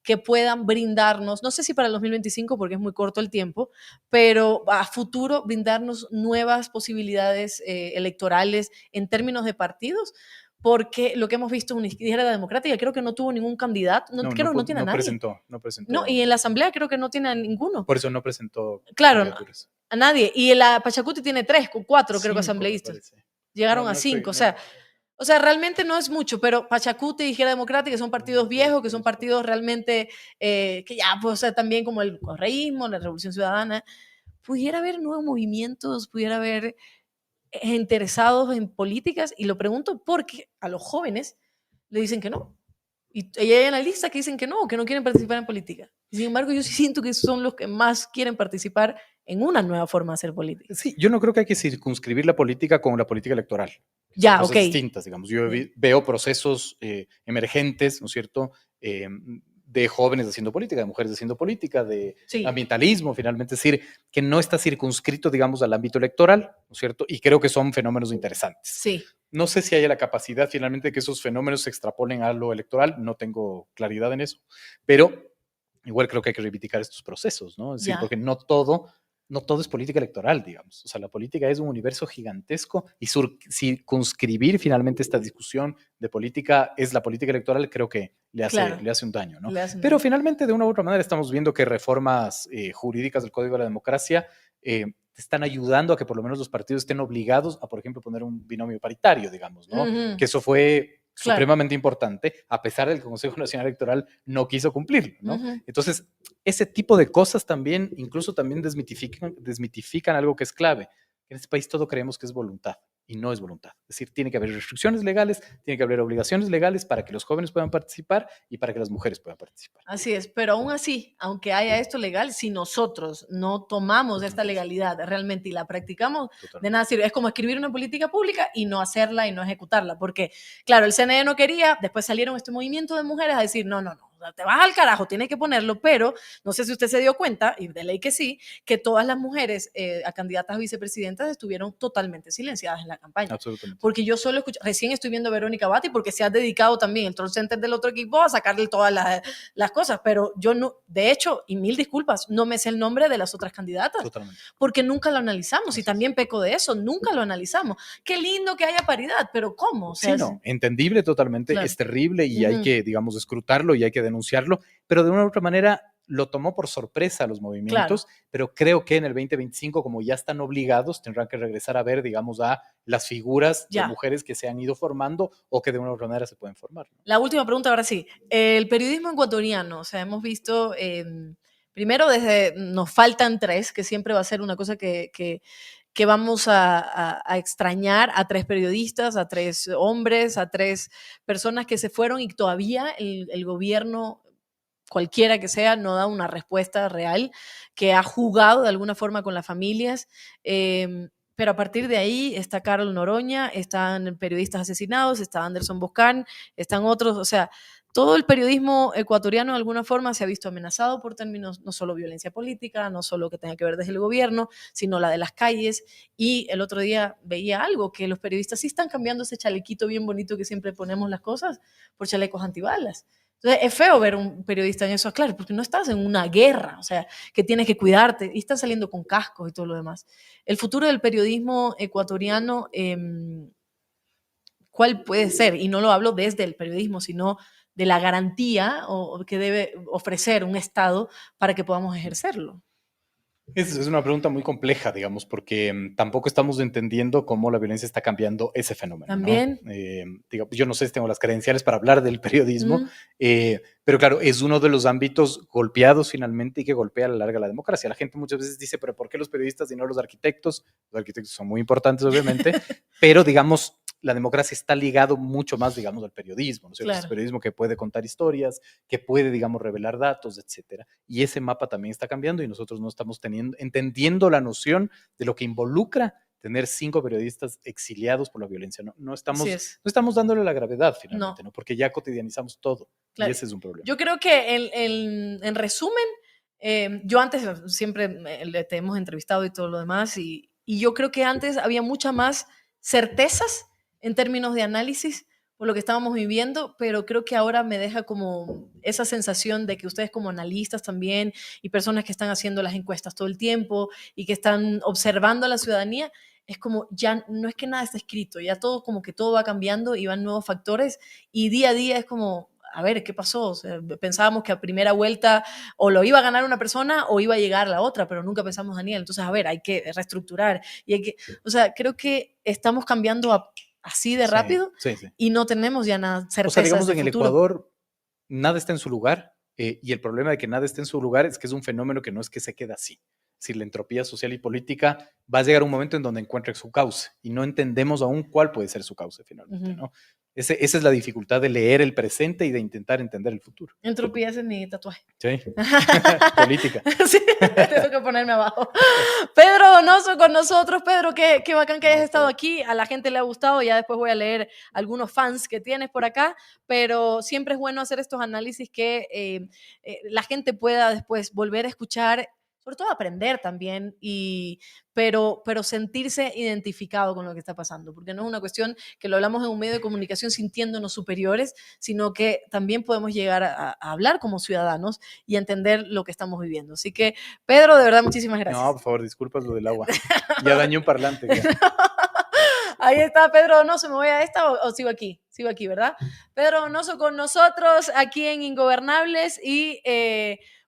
que puedan brindarnos, no sé si para el 2025 porque es muy corto el tiempo, pero a futuro brindarnos nuevas posibilidades electorales en términos de partidos? Porque lo que hemos visto en una izquierda democrática creo que no tuvo ningún candidato, No, creo no, que no tiene a no nadie. presentó, no No, y presentó, en la asamblea creo que no tiene a ninguno. por eso no presentó Claro, candidaturas. A nadie. Y la Pachacuti tiene 3, 4 creo que 5 me asambleístas. parece. No, Llegaron a no estoy, 5. no, O sea, realmente no es mucho, pero Pachacuti y Izquierda Democrática, que son partidos 1, 2, viejos, que son 3, 4. partidos realmente que ya, pues, o sea, también como el correísmo, la Revolución Ciudadana, pudiera haber nuevos movimientos, pudiera haber interesados en políticas, y lo pregunto porque a los jóvenes le dicen que no. Y hay analistas que dicen que no quieren participar en política. Y sin embargo, yo sí siento que son los que más quieren participar en una nueva forma de hacer política. Sí, yo no creo que hay que circunscribir la política con la política electoral. Son Ya, cosas ok. distintas, digamos. Yo Sí. veo procesos emergentes, ¿no es cierto?, de jóvenes haciendo política, de mujeres haciendo política, de Sí. ambientalismo, finalmente, es decir, que no está circunscrito, digamos, al ámbito electoral, ¿no es cierto? Y creo que son fenómenos interesantes. Sí. No sé si haya la capacidad finalmente de que esos fenómenos se extrapolen a lo electoral, no tengo claridad en eso, pero igual creo que hay que reivindicar estos procesos, ¿no? Es decir, Ya. porque no todo es política electoral, digamos. O sea, la política es un universo gigantesco y circunscribir finalmente esta discusión de política es la política electoral, creo que Claro. le hace un daño, ¿no? Le hacen Pero daño. finalmente, de una u otra manera, estamos viendo que reformas jurídicas del Código de la Democracia están ayudando a que por lo menos los partidos estén obligados a, por ejemplo, poner un binomio paritario, digamos, ¿no? Ujú. Que eso fue Claro. supremamente importante, a pesar de que el Consejo Nacional Electoral no quiso cumplirlo, ¿no? Ujú. Entonces, ese tipo de cosas también, incluso también desmitifican algo que es clave. En este país todo creemos que es voluntad y no es voluntad. Es decir, tiene que haber restricciones legales, tiene que haber obligaciones legales para que los jóvenes puedan participar y para que las mujeres puedan participar. Así es, pero aún así, aunque haya esto legal, si nosotros no tomamos esta Totalmente, legalidad realmente y la practicamos, de totalmente. nada sirve. Es como escribir una política pública y no hacerla y no ejecutarla, porque, claro, el CNE no quería, después salieron este movimiento de mujeres a decir, no, no, no, o sea, te vas al carajo, tienes que ponerlo, pero no sé si usted se dio cuenta, y de ley que sí, que todas las mujeres a candidatas a vicepresidentas estuvieron totalmente silenciadas en la campaña. Absolutamente. Porque yo solo escucho, recién estoy viendo a Verónica Bati porque se ha dedicado también el troll center del otro equipo a sacarle todas las cosas, pero yo no, de hecho, y mil disculpas, no me sé el nombre de las otras candidatas, Totalmente. porque nunca lo analizamos y Así es. también peco de eso, nunca lo analizamos. Qué lindo que haya paridad, pero ¿cómo? O sea, Sí, no, entendible totalmente, claro. es terrible y hay Ujú. que, digamos, escrutarlo y hay que denunciarlo, pero de una u otra manera lo tomó por sorpresa a los Claro, movimientos, pero creo que en el 2025, como ya están obligados, tendrán que regresar a ver, digamos, a las figuras de ya. mujeres que se han ido formando o que de una u otra manera se pueden formar, ¿no? La última pregunta, ahora sí. El periodismo ecuatoriano, o sea, hemos visto, primero desde, nos faltan tres, que siempre va a ser una cosa que vamos a extrañar a tres periodistas, a tres hombres, a tres personas que se fueron y todavía el gobierno, cualquiera que sea, no da una respuesta real, que ha jugado de alguna forma con las familias. Pero a partir de ahí está Carol Noroña, están periodistas asesinados, está Anderson Boscan, están otros, o sea, todo el periodismo ecuatoriano de alguna forma se ha visto amenazado por términos no solo violencia política, no solo que tenga que ver desde el gobierno, sino la de las calles. Y el otro día veía algo, que los periodistas sí están cambiando ese chalequito bien bonito que siempre ponemos las cosas por chalecos antibalas. Entonces es feo ver un periodista en eso, claro, porque no estás en una guerra, o sea, que tienes que cuidarte y estás saliendo con cascos y todo lo demás. El futuro del periodismo ecuatoriano, ¿cuál puede ser? Y no lo hablo desde el periodismo, sino de la garantía que debe ofrecer un Estado para que podamos ejercerlo. Es una pregunta muy compleja, digamos, porque tampoco estamos entendiendo cómo la violencia está cambiando ese fenómeno, ¿no? También, Yo no sé si tengo las credenciales para hablar del periodismo, mm, pero claro, es uno de los ámbitos golpeados finalmente y que golpea a la larga la democracia. La gente muchas veces dice, pero ¿por qué los periodistas y no los arquitectos? Los arquitectos son muy importantes, obviamente, pero digamos, la democracia está ligado mucho más, digamos, al periodismo, ¿no es cierto? Es claro, periodismo que puede contar historias, que puede, digamos, revelar datos, etcétera. Y ese mapa también está cambiando y nosotros no estamos entendiendo la noción de lo que involucra tener 5 periodistas exiliados por la violencia. No así estamos, es. no estamos dándole la gravedad finalmente, No, ¿no? Porque ya cotidianizamos todo y claro. ese es un problema. Yo creo que en resumen, yo antes siempre te hemos entrevistado y todo lo demás, y yo creo que antes había mucha más certezas en términos de análisis por lo que estábamos viviendo, pero creo que ahora me deja como esa sensación de que ustedes como analistas también y personas que están haciendo las encuestas todo el tiempo y que están observando a la ciudadanía, es como ya no es que nada está escrito, ya todo como que todo va cambiando y van nuevos factores y día a día es como a ver, ¿qué pasó? O sea, pensábamos que a primera vuelta o lo iba a ganar una persona o iba a llegar la otra, pero nunca pensamos Daniel. Entonces, a ver, hay que reestructurar. Y hay que, o sea, creo que estamos cambiando así de Sí, rápido sí, sí. y no tenemos ya nada, O sea, certezas digamos, de en el futuro. Ecuador nada está en su lugar, y el problema de que nada esté en su lugar es que es un fenómeno que no es que se queda así. Es decir, la entropía social y política va a llegar un momento en donde encuentre su cauce y no entendemos aún cuál puede ser su cauce finalmente, Ujú. ¿no? Esa es la dificultad de leer el presente y de intentar entender el futuro. Entropía, ese es mi tatuaje. Sí, política. Sí, tengo que ponerme abajo. Pedro Donoso con nosotros. Pedro, qué bacán que hayas No, estado por aquí. A la gente le ha gustado. Ya después voy a leer algunos fans que tienes por acá. Pero siempre es bueno hacer estos análisis que la gente pueda después volver a escuchar, sobre todo aprender también, pero sentirse identificado con lo que está pasando. Porque no es una cuestión que lo hablamos en un medio de comunicación sintiéndonos superiores, sino que también podemos llegar a hablar como ciudadanos y entender lo que estamos viviendo. Así que, Pedro, de verdad, muchísimas No, gracias. por favor, disculpas lo del agua. Ya dañé un parlante. Ya. Ahí está Pedro Donoso. ¿Me voy a esta o sigo aquí? Sigo aquí, ¿verdad? Pedro Donoso con nosotros aquí en Ingobernables y